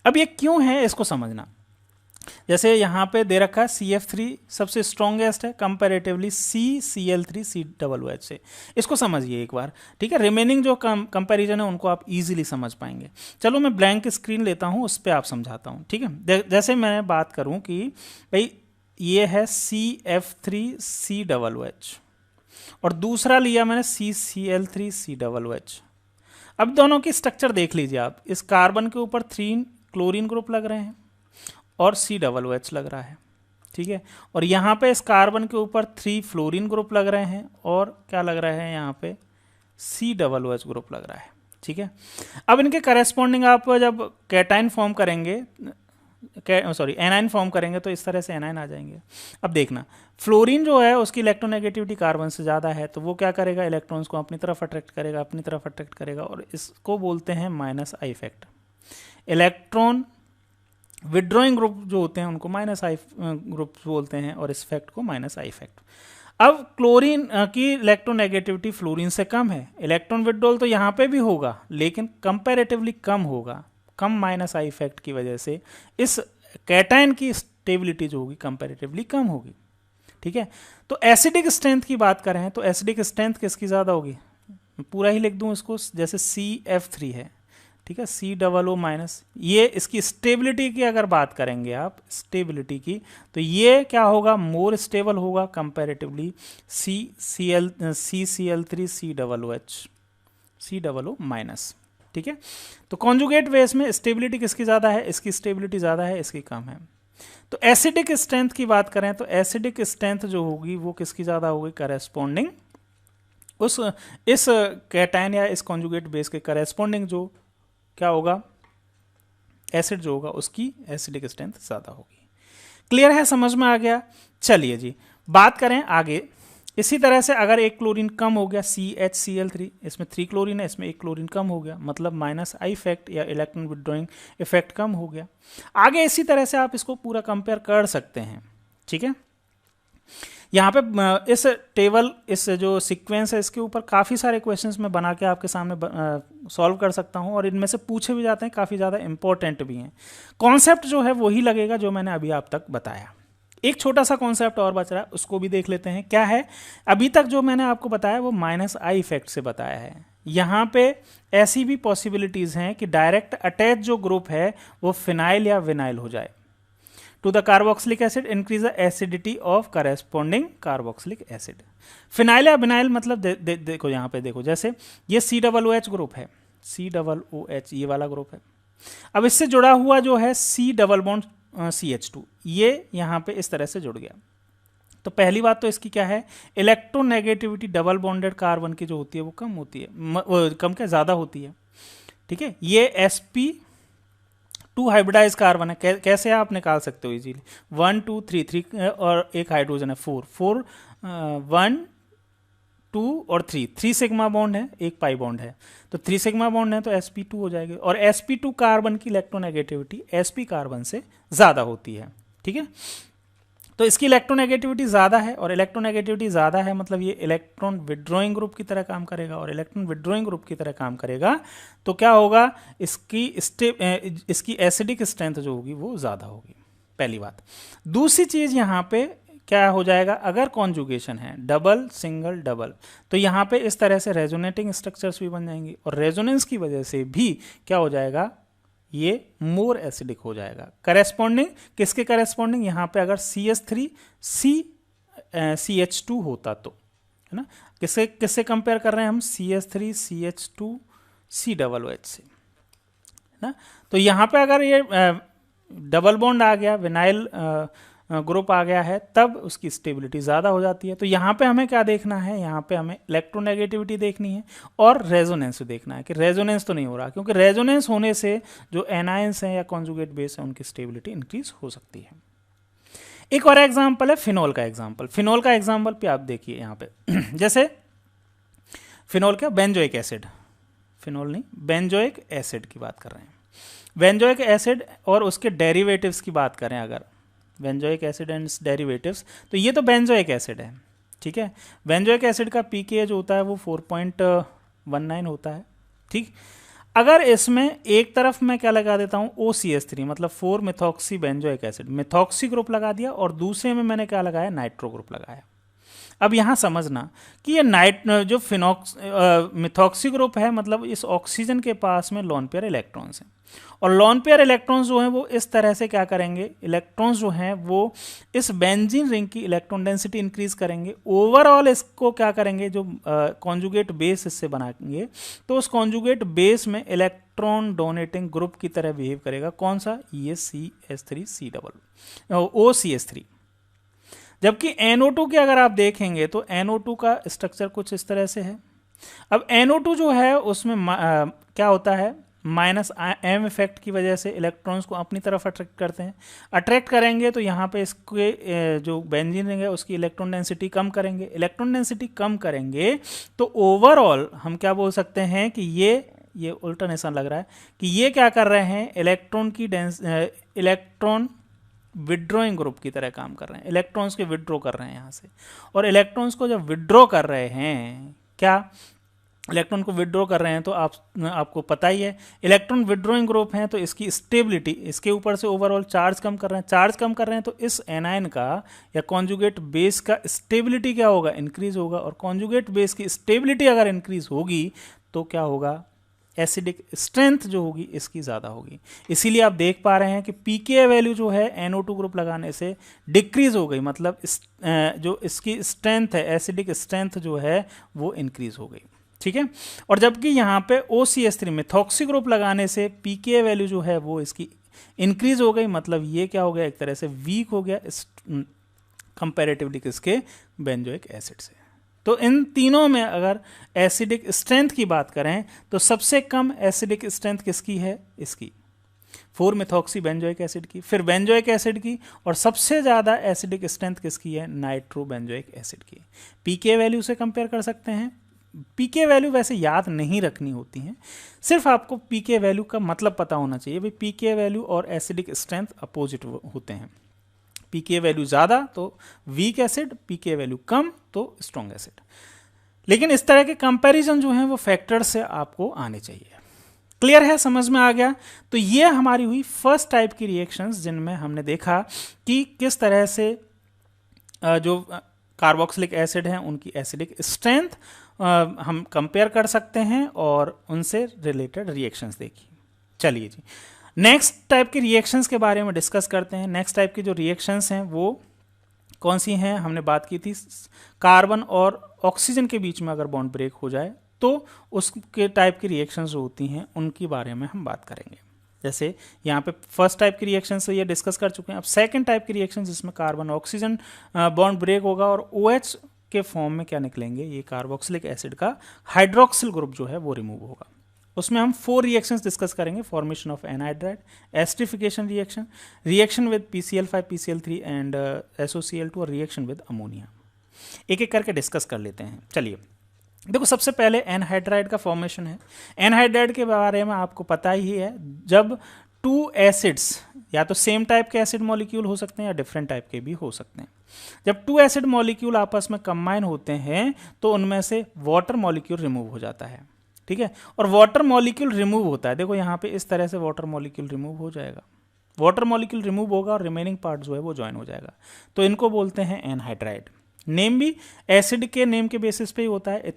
अब ये क्यों है इसको समझना। जैसे यहाँ पे दे रखा है CF3 सबसे स्ट्रॉन्गेस्ट है कंपैरेटिवली CCl3COOH से, इसको समझिए एक बार, ठीक है। रिमेनिंग जो कंपैरिजन है उनको आप इजीली समझ पाएंगे। चलो मैं ब्लैंक स्क्रीन लेता हूँ, उस पर आप समझाता हूँ, ठीक है। जैसे मैं बात करूँ कि भाई ये है CF3COOH और दूसरा लिया मैंने CCl3COOH। अब दोनों की स्ट्रक्चर देख लीजिए आप, इस कार्बन के ऊपर 3 क्लोरीन ग्रुप लग रहे हैं और COOH लग रहा है, ठीक है। और यहाँ पे इस कार्बन के ऊपर 3 फ्लोरीन ग्रुप लग रहे हैं और क्या लग रहा है, यहाँ पे COOH ग्रुप लग रहा है, ठीक है। अब इनके करेस्पॉन्डिंग आप जब कैटाइन फॉर्म करेंगे, एनाइन फॉर्म करेंगे तो इस तरह से एनाइन आ जाएंगे। अब देखना फ्लोरीन जो है उसकी इलेक्ट्रोनेगेटिविटी कार्बन से ज़्यादा है, तो वो क्या करेगा, इलेक्ट्रॉन्स को अपनी तरफ अट्रैक्ट करेगा, और इसको बोलते हैं minus I effect. Electron withdrawing group जो होते हैं उनको माइनस आई ग्रुप बोलते हैं, और इस इफेक्ट को माइनस आई इफेक्ट। अब क्लोरीन की इलेक्ट्रोनेगेटिविटी फ्लोरीन से कम है, इलेक्ट्रॉन विड्रॉल तो यहाँ पे भी होगा लेकिन कंपैरेटिवली कम होगा, कम माइनस आई इफेक्ट की वजह से इस कैटायन की स्टेबिलिटी जो होगी कंपैरेटिवली कम होगी, ठीक है। तो एसिडिक स्ट्रेंथ की बात करें तो एसिडिक स्ट्रेंथ किसकी ज़्यादा होगी, पूरा ही लिख दूँ इसको, जैसे CF3 है, ठीक है, COO माइनस, ये इसकी स्टेबिलिटी की अगर बात करेंगे आप, स्टेबिलिटी की, तो ये क्या होगा, मोर स्टेबल होगा कंपैरेटिवली CCl3COOH माइनस, ठीक है। तो कॉन्जुगेट बेस में स्टेबिलिटी किसकी ज़्यादा है, इसकी स्टेबिलिटी ज़्यादा है, इसकी कम है। तो एसिडिक स्ट्रेंथ की बात करें तो एसिडिक स्ट्रेंथ जो होगी वो किसकी ज़्यादा होगी, करेस्पॉन्डिंग इस कैटायन या इस कॉन्जुगेट बेस के करेस्पॉन्डिंग जो क्या होगा, एसिड जो होगा उसकी एसिडिक स्ट्रेंथ ज़्यादा होगी। क्लियर है, समझ में आ गया। चलिए जी, बात करें आगे। इसी तरह से अगर एक क्लोरीन कम हो गया CHCl3, इसमें 3 क्लोरीन है, इसमें एक क्लोरीन कम हो गया, मतलब -I इफेक्ट या इलेक्ट्रॉन विड्रॉइंग इफेक्ट कम हो गया। आगे इसी तरह से आप इसको पूरा कंपेयर कर सकते हैं, ठीक है। यहाँ पे इस टेबल, इस जो सीक्वेंस है, इसके ऊपर काफ़ी सारे क्वेश्चंस मैं बना के आपके सामने सॉल्व कर सकता हूँ, और इनमें से पूछे भी जाते हैं, काफ़ी ज़्यादा इंपॉर्टेंट भी हैं। कॉन्सेप्ट जो है वही लगेगा जो मैंने अभी आप तक बताया। एक छोटा सा कॉन्सेप्ट और बच रहा है, उसको भी देख लेते हैं। क्या है? अभी तक जो मैंने आपको बताया वो -I इफेक्ट से बताया है। यहाँ पे ऐसी भी पॉसिबिलिटीज़ हैं कि डायरेक्ट अटैच जो ग्रुप है वो फिनाइल या विनाइल हो जाए। To the carboxylic acid increase the acidity of corresponding carboxylic acid. Phenyl या विनाइल मतलब देखो यहाँ पे देखो, जैसे ये COOH ग्रुप है, COOH ये वाला ग्रुप है। अब इससे जुड़ा हुआ जो है C डबल बॉन्ड CH2, ये यहाँ पे इस तरह से जुड़ गया। तो पहली बात तो इसकी क्या है, इलेक्ट्रोनेगेटिविटी डबल बॉन्डेड कार्बन की जो होती है वो कम होती है, कम क्या ज़्यादा होती है, ठीक है। ये sp2 हाइब्रिडाइज कार्बन है। कैसे आप निकाल सकते हो इजीली, 1 2 3 3 और एक हाइड्रोजन है 4 1 2 और 3 सिग्मा बॉन्ड है, एक पाई बॉन्ड है, तो 3 सिग्मा बॉन्ड है तो sp2 हो जाएगी। और sp2 कार्बन की इलेक्ट्रोनेगेटिविटी sp कार्बन से ज़्यादा होती है, ठीक है। तो इसकी इलेक्ट्रोनेगेटिविटी ज़्यादा है, और इलेक्ट्रोनेगेटिविटी ज़्यादा है मतलब ये इलेक्ट्रॉन विड्रॉइंग ग्रुप की तरह काम करेगा, और इलेक्ट्रॉन विड्रॉइंग ग्रुप की तरह काम करेगा तो क्या होगा, इसकी एसिडिक स्ट्रेंथ जो होगी वो ज़्यादा होगी, पहली बात। दूसरी चीज़ यहाँ पे क्या हो जाएगा, अगर कॉन्जुगेशन है डबल सिंगल डबल, तो यहाँ पे इस तरह से रेजोनेटिंग स्ट्रक्चर्स भी बन जाएंगी, और रेजोनेंस की वजह से भी क्या हो जाएगा, ये मोर एसिडिक हो जाएगा। करेस्पॉन्डिंग किसके करेस्पॉन्डिंग, यहाँ पे अगर CH3 CH2 होता तो, है ना, किससे कंपेयर कर रहे हैं हम, CH3 CH2 COOH से, है ना। तो यहाँ पे अगर ये डबल बॉन्ड आ गया, विनाइल ग्रुप आ गया है, तब उसकी स्टेबिलिटी ज़्यादा हो जाती है। तो यहाँ पे हमें क्या देखना है, यहाँ पे हमें इलेक्ट्रोनेगेटिविटी देखनी है और रेजोनेंस देखना है कि रेजोनेंस तो नहीं हो रहा, क्योंकि रेजोनेंस होने से जो एनायंस हैं या कॉन्जुगेट बेस है उनकी स्टेबिलिटी इंक्रीज हो सकती है। एक और एग्जाम्पल है फिनोल का एग्जाम्पल। फिनोल का एग्जाम्पल पे आप देखिए यहाँ पे जैसे फिनोल क्या, बेंजोइक एसिड, फिनोल नहीं बेंजोइक एसिड की बात कर रहे हैं। बेंजोइक एसिड और उसके डेरिवेटिव्स की बात करें अगर, बेंजोइक एसिड एंड डेरिवेटिव्स, तो ये तो बेंजोइक एसिड है, ठीक है। बेंजोइक एसिड का pKa जो होता है वो 4.19 होता है, ठीक। अगर इसमें एक तरफ मैं क्या लगा देता हूँ OCH3 मतलब 4 methoxy benzoic acid, methoxy group लगा दिया, और दूसरे में मैंने क्या लगाया, नाइट्रो ग्रुप लगाया। अब यहाँ समझना कि ये जो मिथॉक्सी ग्रुप है मतलब इस ऑक्सीजन के पास में लोन पेयर इलेक्ट्रॉन्स हैं, और लोन पेयर इलेक्ट्रॉन्स जो हैं वो इस तरह से क्या करेंगे, इलेक्ट्रॉन्स जो हैं वो इस बेंजीन रिंग की इलेक्ट्रॉन डेंसिटी इंक्रीज करेंगे। ओवरऑल इसको क्या करेंगे, जो कॉन्जुगेट बेस इससे बनाएंगे, तो उस कॉन्जुगेट बेस में इलेक्ट्रॉन डोनेटिंग ग्रुप की तरह बिहेव करेगा। कौन सा, ये CH3 OCH3। जबकि NO2 के अगर आप देखेंगे तो NO2 का स्ट्रक्चर कुछ इस तरह से है। अब NO2 जो है उसमें क्या होता है, -M इफेक्ट की वजह से इलेक्ट्रॉन्स को अपनी तरफ अट्रैक्ट करते हैं। अट्रैक्ट करेंगे तो यहाँ पे इसके जो बेंजीन रिंग है उसकी इलेक्ट्रॉन डेंसिटी कम करेंगे। इलेक्ट्रॉन डेंसिटी कम करेंगे तो ओवरऑल हम क्या बोल सकते हैं कि ये उल्टा निशान लग रहा है कि ये क्या कर रहे हैं, इलेक्ट्रॉन विड्रॉइंग ग्रुप की तरह काम कर रहे हैं, इलेक्ट्रॉन्स के विड्रॉ कर रहे हैं यहाँ से। और इलेक्ट्रॉन्स को जब विड्रॉ कर रहे हैं, क्या इलेक्ट्रॉन को विड्रॉ कर रहे हैं, तो आपको पता ही है इलेक्ट्रॉन विड्रॉइंग ग्रुप हैं, तो इसकी स्टेबिलिटी, इसके ऊपर से ओवरऑल चार्ज कम कर रहे हैं, चार्ज कम कर रहे हैं, तो इस एनायन का या कॉन्जुगेट बेस का स्टेबिलिटी क्या होगा, इंक्रीज होगा। और कॉन्जुगेट बेस की स्टेबिलिटी अगर इंक्रीज होगी तो क्या होगा, एसिडिक स्ट्रेंथ जो होगी इसकी ज़्यादा होगी। इसीलिए आप देख पा रहे हैं कि pKa वैल्यू जो है NO2 ग्रुप लगाने से डिक्रीज हो गई, मतलब जो इसकी स्ट्रेंथ है, एसिडिक स्ट्रेंथ जो है वो इंक्रीज हो गई, ठीक है। और जबकि यहाँ पे OCH3 मिथॉक्सी ग्रुप लगाने से pKa वैल्यू जो है वो इसकी इंक्रीज हो गई, मतलब ये क्या हो गया, एक तरह से वीक हो गया कंपैरेटिवली किसके, बेंजोइक एसिड से। तो इन तीनों में अगर एसिडिक स्ट्रेंथ की बात करें तो सबसे कम एसिडिक स्ट्रेंथ किसकी है, इसकी। 4 मिथॉक्सी बेंजोइक एसिड की, फिर बेंजोइक एसिड की, और सबसे ज़्यादा एसिडिक स्ट्रेंथ किसकी है? नाइट्रो बेंजोइक एसिड की। पीके वैल्यू से कंपेयर कर सकते हैं। पीके वैल्यू वैसे याद नहीं रखनी होती हैं, सिर्फ आपको पीके वैल्यू का मतलब पता होना चाहिए। भाई पीके वैल्यू और एसिडिक स्ट्रेंथ अपोजिट होते हैं। पीके वैल्यू ज़्यादा तो वीक एसिड, पीके वैल्यू कम तो स्ट्रॉन्ग एसिड। लेकिन इस तरह के कंपैरिजन जो हैं वो फैक्टर से आपको आने चाहिए। क्लियर है, समझ में आ गया? तो ये हमारी हुई फर्स्ट टाइप की रिएक्शंस, जिनमें हमने देखा कि किस तरह से जो कार्बोक्सिलिक एसिड हैं उनकी एसिडिक स्ट्रेंथ हम कंपेयर कर सकते हैं और उनसे रिलेटेड रिएक्शंस देखी। चलिए जी, नेक्स्ट टाइप के रिएक्शंस के बारे में डिस्कस करते हैं। नेक्स्ट टाइप की जो रिएक्शंस हैं वो कौन सी हैं? हमने बात की थी कार्बन और ऑक्सीजन के बीच में अगर बॉन्ड ब्रेक हो जाए तो उसके टाइप की रिएक्शंस जो होती हैं उनके बारे में हम बात करेंगे। जैसे यहाँ पे फर्स्ट टाइप की रिएक्शन से ये डिस्कस कर चुके हैं। अब सेकंड टाइप की रिएक्शन जिसमें कार्बन ऑक्सीजन बॉन्ड ब्रेक होगा और OH के फॉर्म में क्या निकलेंगे? ये कार्बोक्सिलिक एसिड का हाइड्रोक्सिल ग्रुप जो है वो रिमूव होगा। उसमें हम 4 रिएक्शंस डिस्कस करेंगे। Formation of anhydride, esterification reaction, reaction with PCl5 PCl3 and SOCl2 और रिएक्शन विद अमोनिया। एक एक करके डिस्कस कर लेते हैं। चलिए देखो, सबसे पहले एनहाइड्राइड का फॉर्मेशन है। एनहाइड्राइड के बारे में आपको पता ही है, जब 2 एसिड्स या तो सेम टाइप के एसिड मॉलिक्यूल हो सकते हैं या डिफरेंट टाइप के भी हो सकते हैं। जब 2 एसिड मॉलिक्यूल आपस में कंबाइन होते हैं तो उनमें से वाटर मॉलिक्यूल रिमूव हो जाता है, ठीक है। और वाटर मॉलिक्यूल रिमूव होता है, देखो यहाँ पे इस तरह से वाटर मॉलिक्यूल रिमूव हो जाएगा। वाटर मॉलिक्यूल रिमूव होगा और रिमेनिंग पार्ट जो है वो ज्वाइन हो जाएगा, तो इनको बोलते हैं एनहाइड्राइड। नेम भी एसिड के नेम के बेसिस पे ही होता है।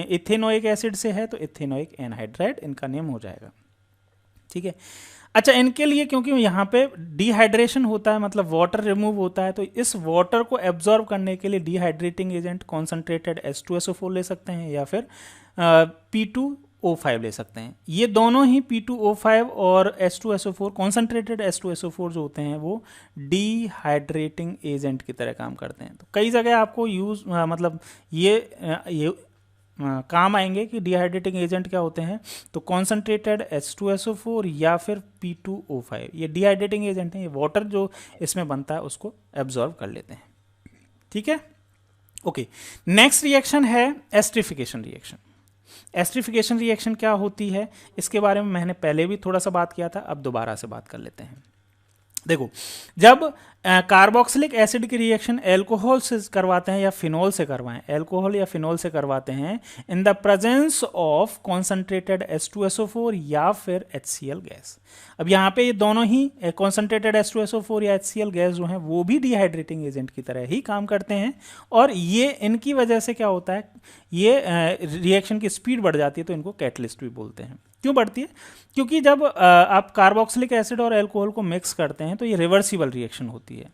इथेनोइक एसिड से है तो इथेनोइक एनहाइड्राइड इनका नेम हो जाएगा, ठीक है। अच्छा, इनके लिए क्योंकि यहाँ पे डिहाइड्रेशन होता है, मतलब वाटर रिमूव होता है, तो इस वाटर को एब्जॉर्ब करने के लिए डिहाइड्रेटिंग एजेंट कॉन्सेंट्रेटेड H2SO4 ले सकते हैं या फिर P2O5 ले सकते हैं। ये दोनों ही P2O5 और H2SO4 कॉन्सेंट्रेटेड H2SO4 जो होते हैं वो डिहाइड्रेटिंग एजेंट की तरह काम करते हैं। तो कई जगह आपको यूज मतलब ये काम आएंगे कि डिहाइड्रेटिंग एजेंट क्या होते हैं, तो कॉन्सेंट्रेटेड H2SO4 या फिर P2O5 ये डिहाइड्रेटिंग एजेंट हैं। ये वाटर जो इसमें बनता है उसको एब्जॉर्ब कर लेते हैं, ठीक है। ओके, नेक्स्ट रिएक्शन है एस्टरिफिकेशन रिएक्शन। एस्टरिफिकेशन रिएक्शन क्या होती है इसके बारे में मैंने पहले भी थोड़ा सा बात किया था, अब दोबारा से बात कर लेते हैं। देखो, जब कार्बोक्सिलिक एसिड की रिएक्शन एल्कोहल से करवाते हैं या फिनोल से करवाएं, एल्कोहल या फिनोल से करवाते हैं in the presence of concentrated H2SO4 या फिर HCl गैस। अब यहाँ पे ये दोनों ही कॉन्सेंट्रेटेड H2SO4 या HCl गैस जो हैं वो भी डिहाइड्रेटिंग एजेंट की तरह ही काम करते हैं, और ये इनकी वजह से क्या होता है, ये रिएक्शन की स्पीड बढ़ जाती है, तो इनको कैटलिस्ट भी बोलते हैं। क्यों बढ़ती है? क्योंकि जब आप कार्बोक्सिलिक एसिड और अल्कोहल को मिक्स करते हैं तो ये रिवर्सिबल रिएक्शन होती है।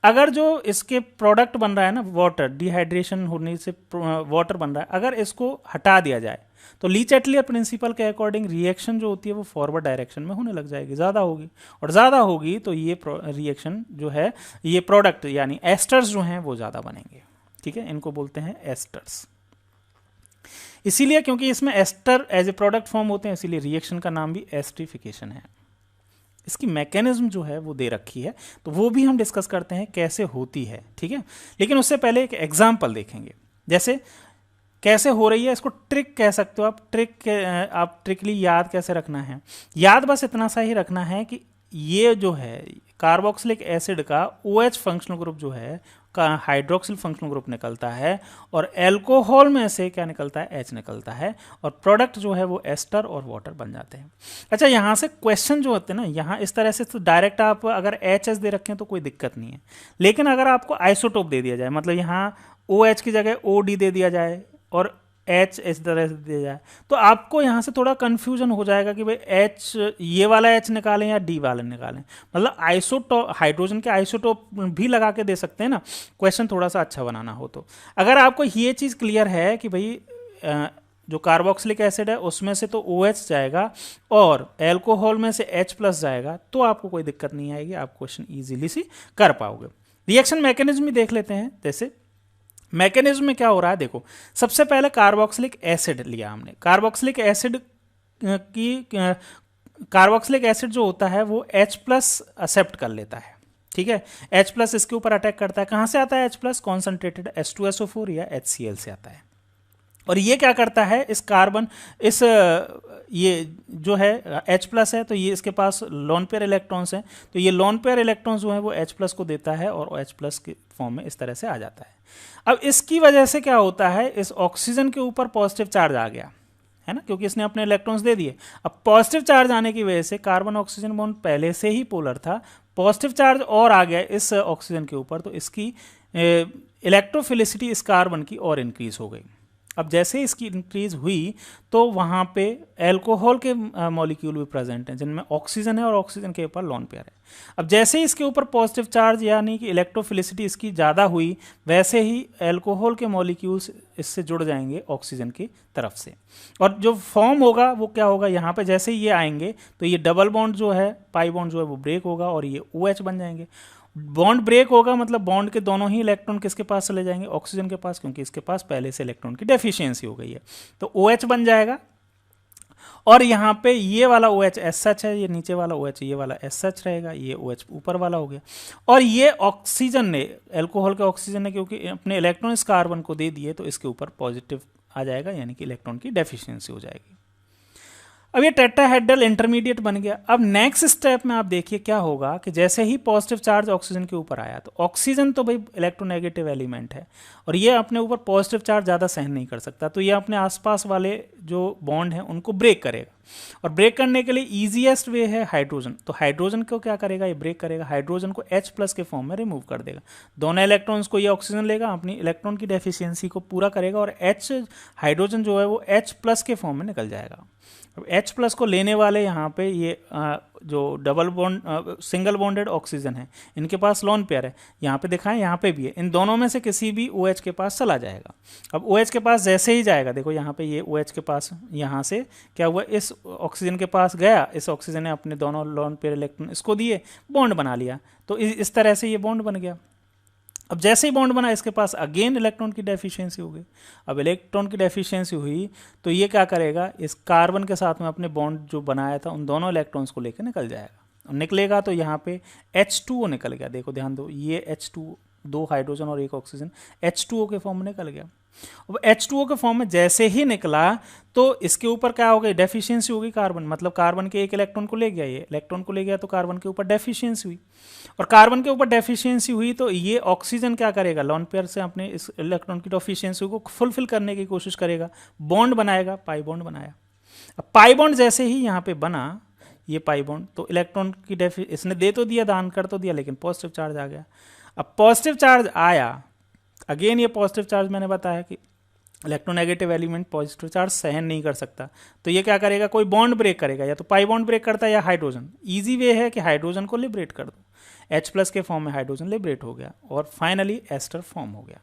अगर जो इसके प्रोडक्ट बन रहा है ना, वाटर, डिहाइड्रेशन होने से वाटर बन रहा है, अगर इसको हटा दिया जाए तो ली चैटलियर प्रिंसिपल के अकॉर्डिंग रिएक्शन जो होती है वो फॉरवर्ड डायरेक्शन में होने लग जाएगी, ज़्यादा होगी, और ज़्यादा होगी तो ये रिएक्शन जो है, ये प्रोडक्ट यानी एस्टर्स जो हैं वो ज़्यादा बनेंगे, ठीक है। इनको बोलते हैं एस्टर्स। इसीलिए क्योंकि इसमें ester as a product form होते हैं, इसीलिए रिएक्शन का नाम भी एस्टरिफिकेशन है। इसकी मैकेनिज्म जो है वो दे रखी है, तो वो भी हम डिस्कस करते हैं कैसे होती है, ठीक है। लेकिन उससे पहले एक एग्जांपल देखेंगे, जैसे कैसे हो रही है, इसको ट्रिक कह सकते हो आप। आप ट्रिकली याद कैसे रखना है, याद बस इतना सा ही रखना है कि ये जो है कार्बोक्सिलिक एसिड का OH फंक्शनल ग्रुप जो है का हाइड्रोक्सिल फंक्शनल ग्रुप निकलता है, और एल्कोहल में से क्या निकलता है, H निकलता है, और प्रोडक्ट जो है वो एस्टर और वाटर बन जाते हैं। अच्छा, यहाँ से क्वेश्चन जो होते हैं ना, यहाँ इस तरह से तो डायरेक्ट आप अगर HS दे रखें तो कोई दिक्कत नहीं है, लेकिन अगर आपको आइसोटोप दे दिया जाए, मतलब यहाँ OH की जगह OD दे दिया जाए और H इस तरह से दिया जाए, तो आपको यहाँ से थोड़ा कंफ्यूजन हो जाएगा कि भाई H, ये वाला H निकालें या D वाला निकालें। मतलब आइसोटोप, हाइड्रोजन के आइसोटोप भी लगा के दे सकते हैं ना, क्वेश्चन थोड़ा सा अच्छा बनाना हो तो। अगर आपको ये चीज़ क्लियर है कि भाई जो कार्बोक्सिलिक एसिड है उसमें से तो OH जाएगा और एल्कोहल में से H+ जाएगा, तो आपको कोई दिक्कत नहीं आएगी, आप क्वेश्चन ईजिली सी कर पाओगे। रिएक्शन मैकेनिज्म भी देख लेते हैं। जैसे मैकेनिज्म में क्या हो रहा है, देखो, सबसे पहले कार्बोक्सिलिक एसिड लिया हमने। कार्बोक्सिलिक एसिड की कार्बोक्सिलिक एसिड जो होता है वो H प्लस एक्सेप्ट कर लेता है, ठीक है। H प्लस इसके ऊपर अटैक करता है। कहाँ से आता है H प्लस? कॉन्सेंट्रेटेड H2SO4 या HCl से आता है। और ये क्या करता है, इस कार्बन, इस ये जो है H प्लस है तो ये इसके पास लोन पेयर इलेक्ट्रॉन्स हैं, तो ये लोन पेयर इलेक्ट्रॉन्स जो है वो H प्लस को देता है और H प्लस के फॉर्म में इस तरह से आ जाता है। अब इसकी वजह से क्या होता है, इस ऑक्सीजन के ऊपर पॉजिटिव चार्ज आ गया है ना, क्योंकि इसने अपने इलेक्ट्रॉन्स दे दिए। अब पॉजिटिव चार्ज आने की वजह से कार्बन ऑक्सीजन बॉन्ड पहले से ही पोलर था, पॉजिटिव चार्ज और आ गया इस ऑक्सीजन के ऊपर, तो इसकी इलेक्ट्रोफिलिसिटी इस कार्बन की और इंक्रीज हो गई। अब जैसे इसकी इंक्रीज हुई तो वहाँ पे एल्कोहल के मॉलिक्यूल भी प्रेजेंट हैं जिनमें ऑक्सीजन है और ऑक्सीजन के ऊपर लोन पेयर है। अब जैसे ही इसके ऊपर पॉजिटिव चार्ज यानी कि इलेक्ट्रोफिलिसिटी इसकी ज़्यादा हुई, वैसे ही एल्कोहल के मॉलिक्यूल्स इससे जुड़ जाएंगे ऑक्सीजन की तरफ से, और जो फॉर्म होगा वो क्या होगा, यहाँ पे जैसे ही ये आएंगे तो ये डबल बॉन्ड जो है, पाई बॉन्ड जो है वो ब्रेक होगा और ये OH बन जाएंगे। बॉन्ड ब्रेक होगा मतलब बॉन्ड के दोनों ही इलेक्ट्रॉन किसके पास चले जाएंगे, ऑक्सीजन के पास, क्योंकि इसके पास पहले से इलेक्ट्रॉन की डेफिशिएंसी हो गई है, तो OH बन जाएगा। और यहाँ पे ये वाला OH SH है, ये नीचे वाला OH, ये वाला SH रहेगा, ये OH ऊपर वाला हो गया। और ये ऑक्सीजन ने, एल्कोहल के ऑक्सीजन ने क्योंकि अपने इलेक्ट्रॉन इस कार्बन को दे दिए तो इसके ऊपर पॉजिटिव आ जाएगा, यानी कि इलेक्ट्रॉन की डेफिशिएंसी हो जाएगी। अब ये टेट्राहेड्रल इंटरमीडिएट बन गया। अब नेक्स्ट स्टेप में आप देखिए क्या होगा कि जैसे ही पॉजिटिव चार्ज ऑक्सीजन के ऊपर आया, तो ऑक्सीजन तो भाई इलेक्ट्रोनेगेटिव एलिमेंट है और ये अपने ऊपर पॉजिटिव चार्ज ज़्यादा सहन नहीं कर सकता, तो ये अपने आसपास वाले जो बॉन्ड हैं उनको ब्रेक करेगा, और ब्रेक करने के लिए ईजीएस्ट वे है हाइड्रोजन। तो हाइड्रोजन को क्या करेगा, ये ब्रेक करेगा, हाइड्रोजन को H प्लस के फॉर्म में रिमूव कर देगा। दोनों इलेक्ट्रॉन्स को ये ऑक्सीजन लेगा, अपनी इलेक्ट्रॉन की डेफिशिएंसी को पूरा करेगा और हाइड्रोजन जो है वो H प्लस के फॉर्म में निकल जाएगा। अब H प्लस को लेने वाले यहाँ पे ये जो double bond single bonded oxygen है, इनके पास लोन पेयर है, यहाँ पे दिखाएं, यहाँ पे भी है, इन दोनों में से किसी भी OH के पास चला जाएगा। अब OH के पास जैसे ही जाएगा, देखो यहाँ पे ये OH के पास, यहाँ से क्या हुआ, इस ऑक्सीजन के पास गया, इस ऑक्सीजन ने अपने दोनों लोन पेयर इलेक्ट्रॉन इसको दिए, बॉन्ड बना लिया, तो इस तरह से ये बॉन्ड बन गया। अब जैसे ही बॉन्ड बना, इसके पास अगेन इलेक्ट्रॉन की डेफिशिएंसी हो गई। अब इलेक्ट्रॉन की डेफिशिएंसी हुई तो ये क्या करेगा, इस कार्बन के साथ में अपने बॉन्ड जो बनाया था उन दोनों इलेक्ट्रॉन्स को लेकर निकल जाएगा। निकलेगा तो यहाँ पे H2O निकल गया, देखो ध्यान दो, ये H2, 2 हाइड्रोजन और 1 ऑक्सीजन H2O के फॉर्म में निकल गया। अब H2O के फॉर्म में जैसे ही निकला तो इसके ऊपर क्या हो गई, डेफिशिएंसी हो गई कार्बन, मतलब कार्बन के एक इलेक्ट्रॉन को ले गया, ये इलेक्ट्रॉन को ले गया तो कार्बन के ऊपर डेफिशिएंसी हुई, और कार्बन के ऊपर डेफिशिएंसी हुई तो ये ऑक्सीजन क्या करेगा, लोन पेयर से अपने इस इलेक्ट्रॉन की डेफिशिएंसी को फुलफिल करने की कोशिश करेगा, बॉन्ड बनाएगा, पाई बॉन्ड बनाया। अब पाई बॉन्ड जैसे ही यहाँ पे बना, ये पाई बॉन्ड, तो इलेक्ट्रॉन की इसने दे तो दिया, दान कर तो दिया, लेकिन पॉजिटिव चार्ज आ गया। अब पॉजिटिव चार्ज आया, अगेन ये पॉजिटिव चार्ज मैंने बताया कि इलेक्ट्रोनेगेटिव एलिमेंट पॉजिटिव चार्ज सहन नहीं कर सकता, तो ये क्या करेगा, कोई बॉन्ड ब्रेक करेगा, या तो पाई बॉन्ड ब्रेक करता है या हाइड्रोजन। इजी वे है कि हाइड्रोजन को लिबरेट कर दो, H प्लस के फॉर्म में हाइड्रोजन लिबरेट हो गया और फाइनली एस्टर फॉर्म हो गया।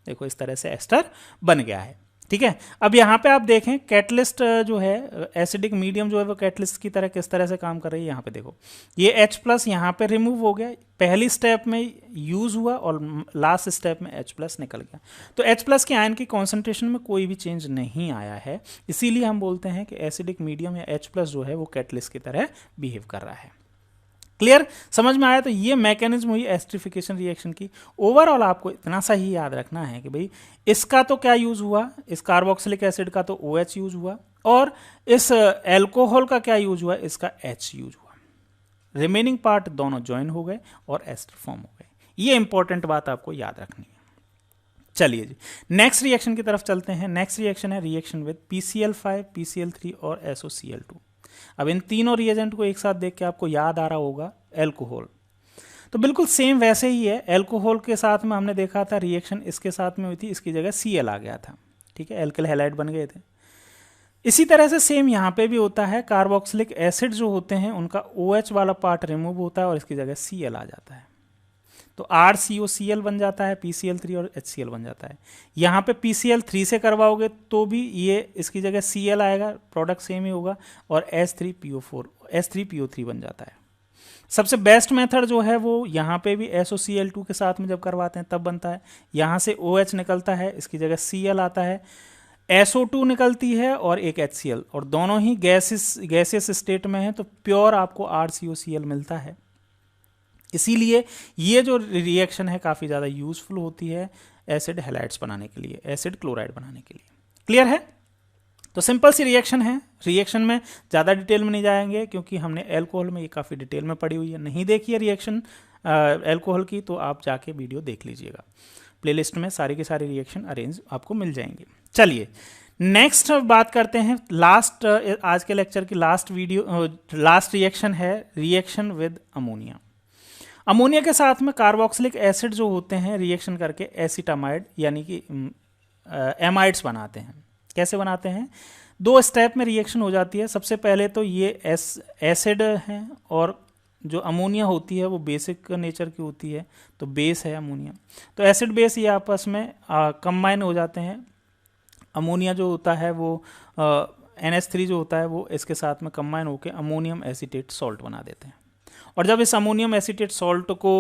देखो इस तरह से एस्टर बन गया है, ठीक है। अब यहाँ पे आप देखें कैटलिस्ट जो है, एसिडिक मीडियम जो है वो कैटलिस्ट की तरह किस तरह से काम कर रही है। यहाँ पे देखो ये H प्लस यहाँ पे रिमूव हो गया, पहली स्टेप में यूज हुआ और लास्ट स्टेप में H प्लस निकल गया, तो H प्लस के आयन की कॉन्सेंट्रेशन में कोई भी चेंज नहीं आया है, इसीलिए हम बोलते हैं कि एसिडिक मीडियम या H प्लस जो है वो कैटलिस्ट की तरह बिहेव कर रहा है। क्लियर, समझ में आया। तो ये मैकेनिज्म हुई एस्टरिफिकेशन रिएक्शन की। ओवरऑल आपको इतना सा ही याद रखना है कि भाई इसका तो क्या यूज हुआ, इस कार्बोक्सिलिक एसिड का तो OH यूज हुआ, और इस एल्कोहल का क्या यूज हुआ, इसका H यूज हुआ, रिमेनिंग पार्ट दोनों ज्वाइन हो गए और एस्टर फॉर्म हो गए। ये इंपॉर्टेंट बात आपको याद रखनी है। चलिए जी नेक्स्ट रिएक्शन की तरफ चलते हैं। नेक्स्ट रिएक्शन है रिएक्शन विद PCl5, PCl3 और SOCl2। अब इन तीनों रिएजेंट को एक साथ देख के आपको याद आ रहा होगा एल्कोहल, तो बिल्कुल सेम वैसे ही है। एल्कोहल के साथ में हमने देखा था रिएक्शन इसके साथ में हुई थी, इसकी जगह Cl आ गया था, ठीक है, एल्किल हैलाइड बन गए थे। इसी तरह से सेम यहाँ पे भी होता है, कार्बोक्सिलिक एसिड जो होते हैं उनका OH वाला पार्ट रिमूव होता है और इसकी जगह Cl आ जाता है, तो RCOCl बन जाता है, PCl3 और HCl बन जाता है। यहाँ पे PCl3 से करवाओगे तो भी ये इसकी जगह Cl आएगा, प्रोडक्ट सेम ही होगा, और H3PO3 बन जाता है। सबसे बेस्ट मेथड जो है वो यहाँ पे भी SOCl2 के साथ में जब करवाते हैं तब बनता है। यहाँ से OH निकलता है, इसकी जगह Cl आता है, SO2 निकलती है और एक HCl, और दोनों ही गैसियस स्टेट में है, तो प्योर आपको RCOCl मिलता है। इसीलिए ये जो रिएक्शन है काफ़ी ज़्यादा यूजफुल होती है एसिड हैलाइड्स बनाने के लिए, एसिड क्लोराइड बनाने के लिए। क्लियर है? तो सिंपल सी रिएक्शन है। रिएक्शन में ज़्यादा डिटेल में नहीं जाएंगे क्योंकि हमने एल्कोहल में ये काफ़ी डिटेल में पड़ी हुई है। नहीं देखी है रिएक्शन एल्कोहल की तो आप जाके वीडियो देख लीजिएगा, प्लेलिस्ट में सारी के सारे रिएक्शन अरेंज आपको मिल जाएंगे। चलिए नेक्स्ट बात करते हैं, लास्ट आज के लेक्चर की लास्ट रिएक्शन है रिएक्शन विद अमोनिया। अमोनिया के साथ में कार्बोक्सिलिक एसिड जो होते हैं रिएक्शन करके एसिटामाइड यानी कि एमाइड्स बनाते हैं। कैसे बनाते हैं? 2 स्टेप में रिएक्शन हो जाती है। सबसे पहले तो ये एसिड है और जो अमोनिया होती है वो बेसिक नेचर की होती है, तो बेस है अमोनिया। तो एसिड बेस ये आपस में कंबाइन हो जाते हैं। अमोनिया जो होता है वो NH3 जो होता है वो इसके साथ में कंबाइन होकर अमोनियम एसीटेट सॉल्ट बना देते हैं। और जब इस अमोनियम एसीटेट सॉल्ट को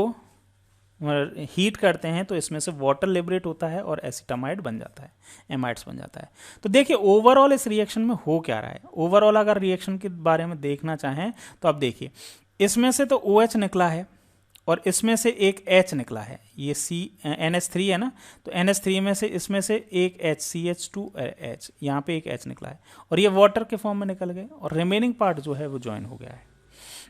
हीट करते हैं तो इसमें से वाटर लिबरेट होता है और एसिटामाइड बन जाता है, एमाइड्स बन जाता है। तो देखिए ओवरऑल इस रिएक्शन में हो क्या रहा है। ओवरऑल अगर रिएक्शन के बारे में देखना चाहें तो आप देखिए, इसमें से तो OH निकला है और इसमें से एक H निकला है, ये NH3 है ना, तो NH3 में से इसमें से एक H CH2H, यहाँ पे एक H निकला है और ये वाटर के फॉर्म में निकल गए और रिमेनिंग पार्ट जो है वो ज्वाइन हो गया है।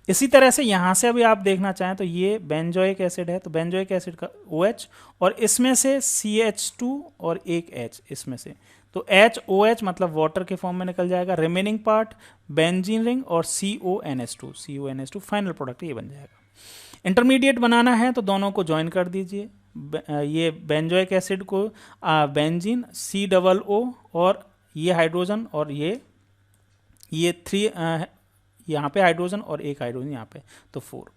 इसी तरह से यहाँ से अभी आप देखना चाहें तो ये बेंजोइक एसिड है, तो बेंजोइक एसिड का OH और इसमें से CH2 और एक H इसमें से, तो HOH मतलब वाटर के फॉर्म में निकल जाएगा। रिमेनिंग पार्ट बेंजीन रिंग और CONH2 फाइनल प्रोडक्ट ये बन जाएगा। इंटरमीडिएट बनाना है तो दोनों को ज्वाइन कर दीजिए। ये बेंजोइक एसिड को बेंजीन COO और ये हाइड्रोजन और ये 3 यहाँ पे हाइड्रोजन और एक हाइड्रोजन यहाँ पे, तो 4।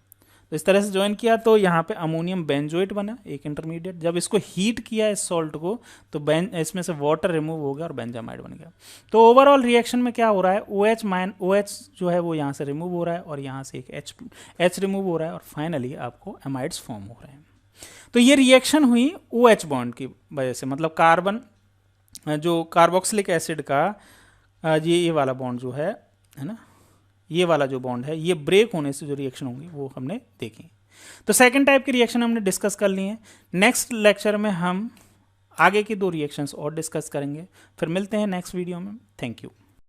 तो इस तरह से ज्वाइन किया तो यहाँ पे अमोनियम बेंजोएट बना एक इंटरमीडिएट। जब इसको हीट किया इस सॉल्ट को तो इसमें से वाटर रिमूव हो गया और बेंजामाइड बन गया। तो ओवरऑल रिएक्शन में क्या हो रहा है, OH जो है वो यहाँ से रिमूव हो रहा है और यहाँ से एक H रिमूव हो रहा है और फाइनली आपको एमाइड्स फॉर्म हो रहे हैं। तो ये रिएक्शन हुई OH बॉन्ड की वजह से, मतलब कार्बन जो कार्बोक्सिलिक एसिड का ये वाला बॉन्ड जो है ना, ये वाला जो बॉन्ड है ये ब्रेक होने से जो रिएक्शन होंगी वो हमने देखी। तो सेकंड टाइप की रिएक्शन हमने डिस्कस कर ली है। नेक्स्ट लेक्चर में हम आगे की 2 रिएक्शंस और डिस्कस करेंगे। फिर मिलते हैं नेक्स्ट वीडियो में। Thank you.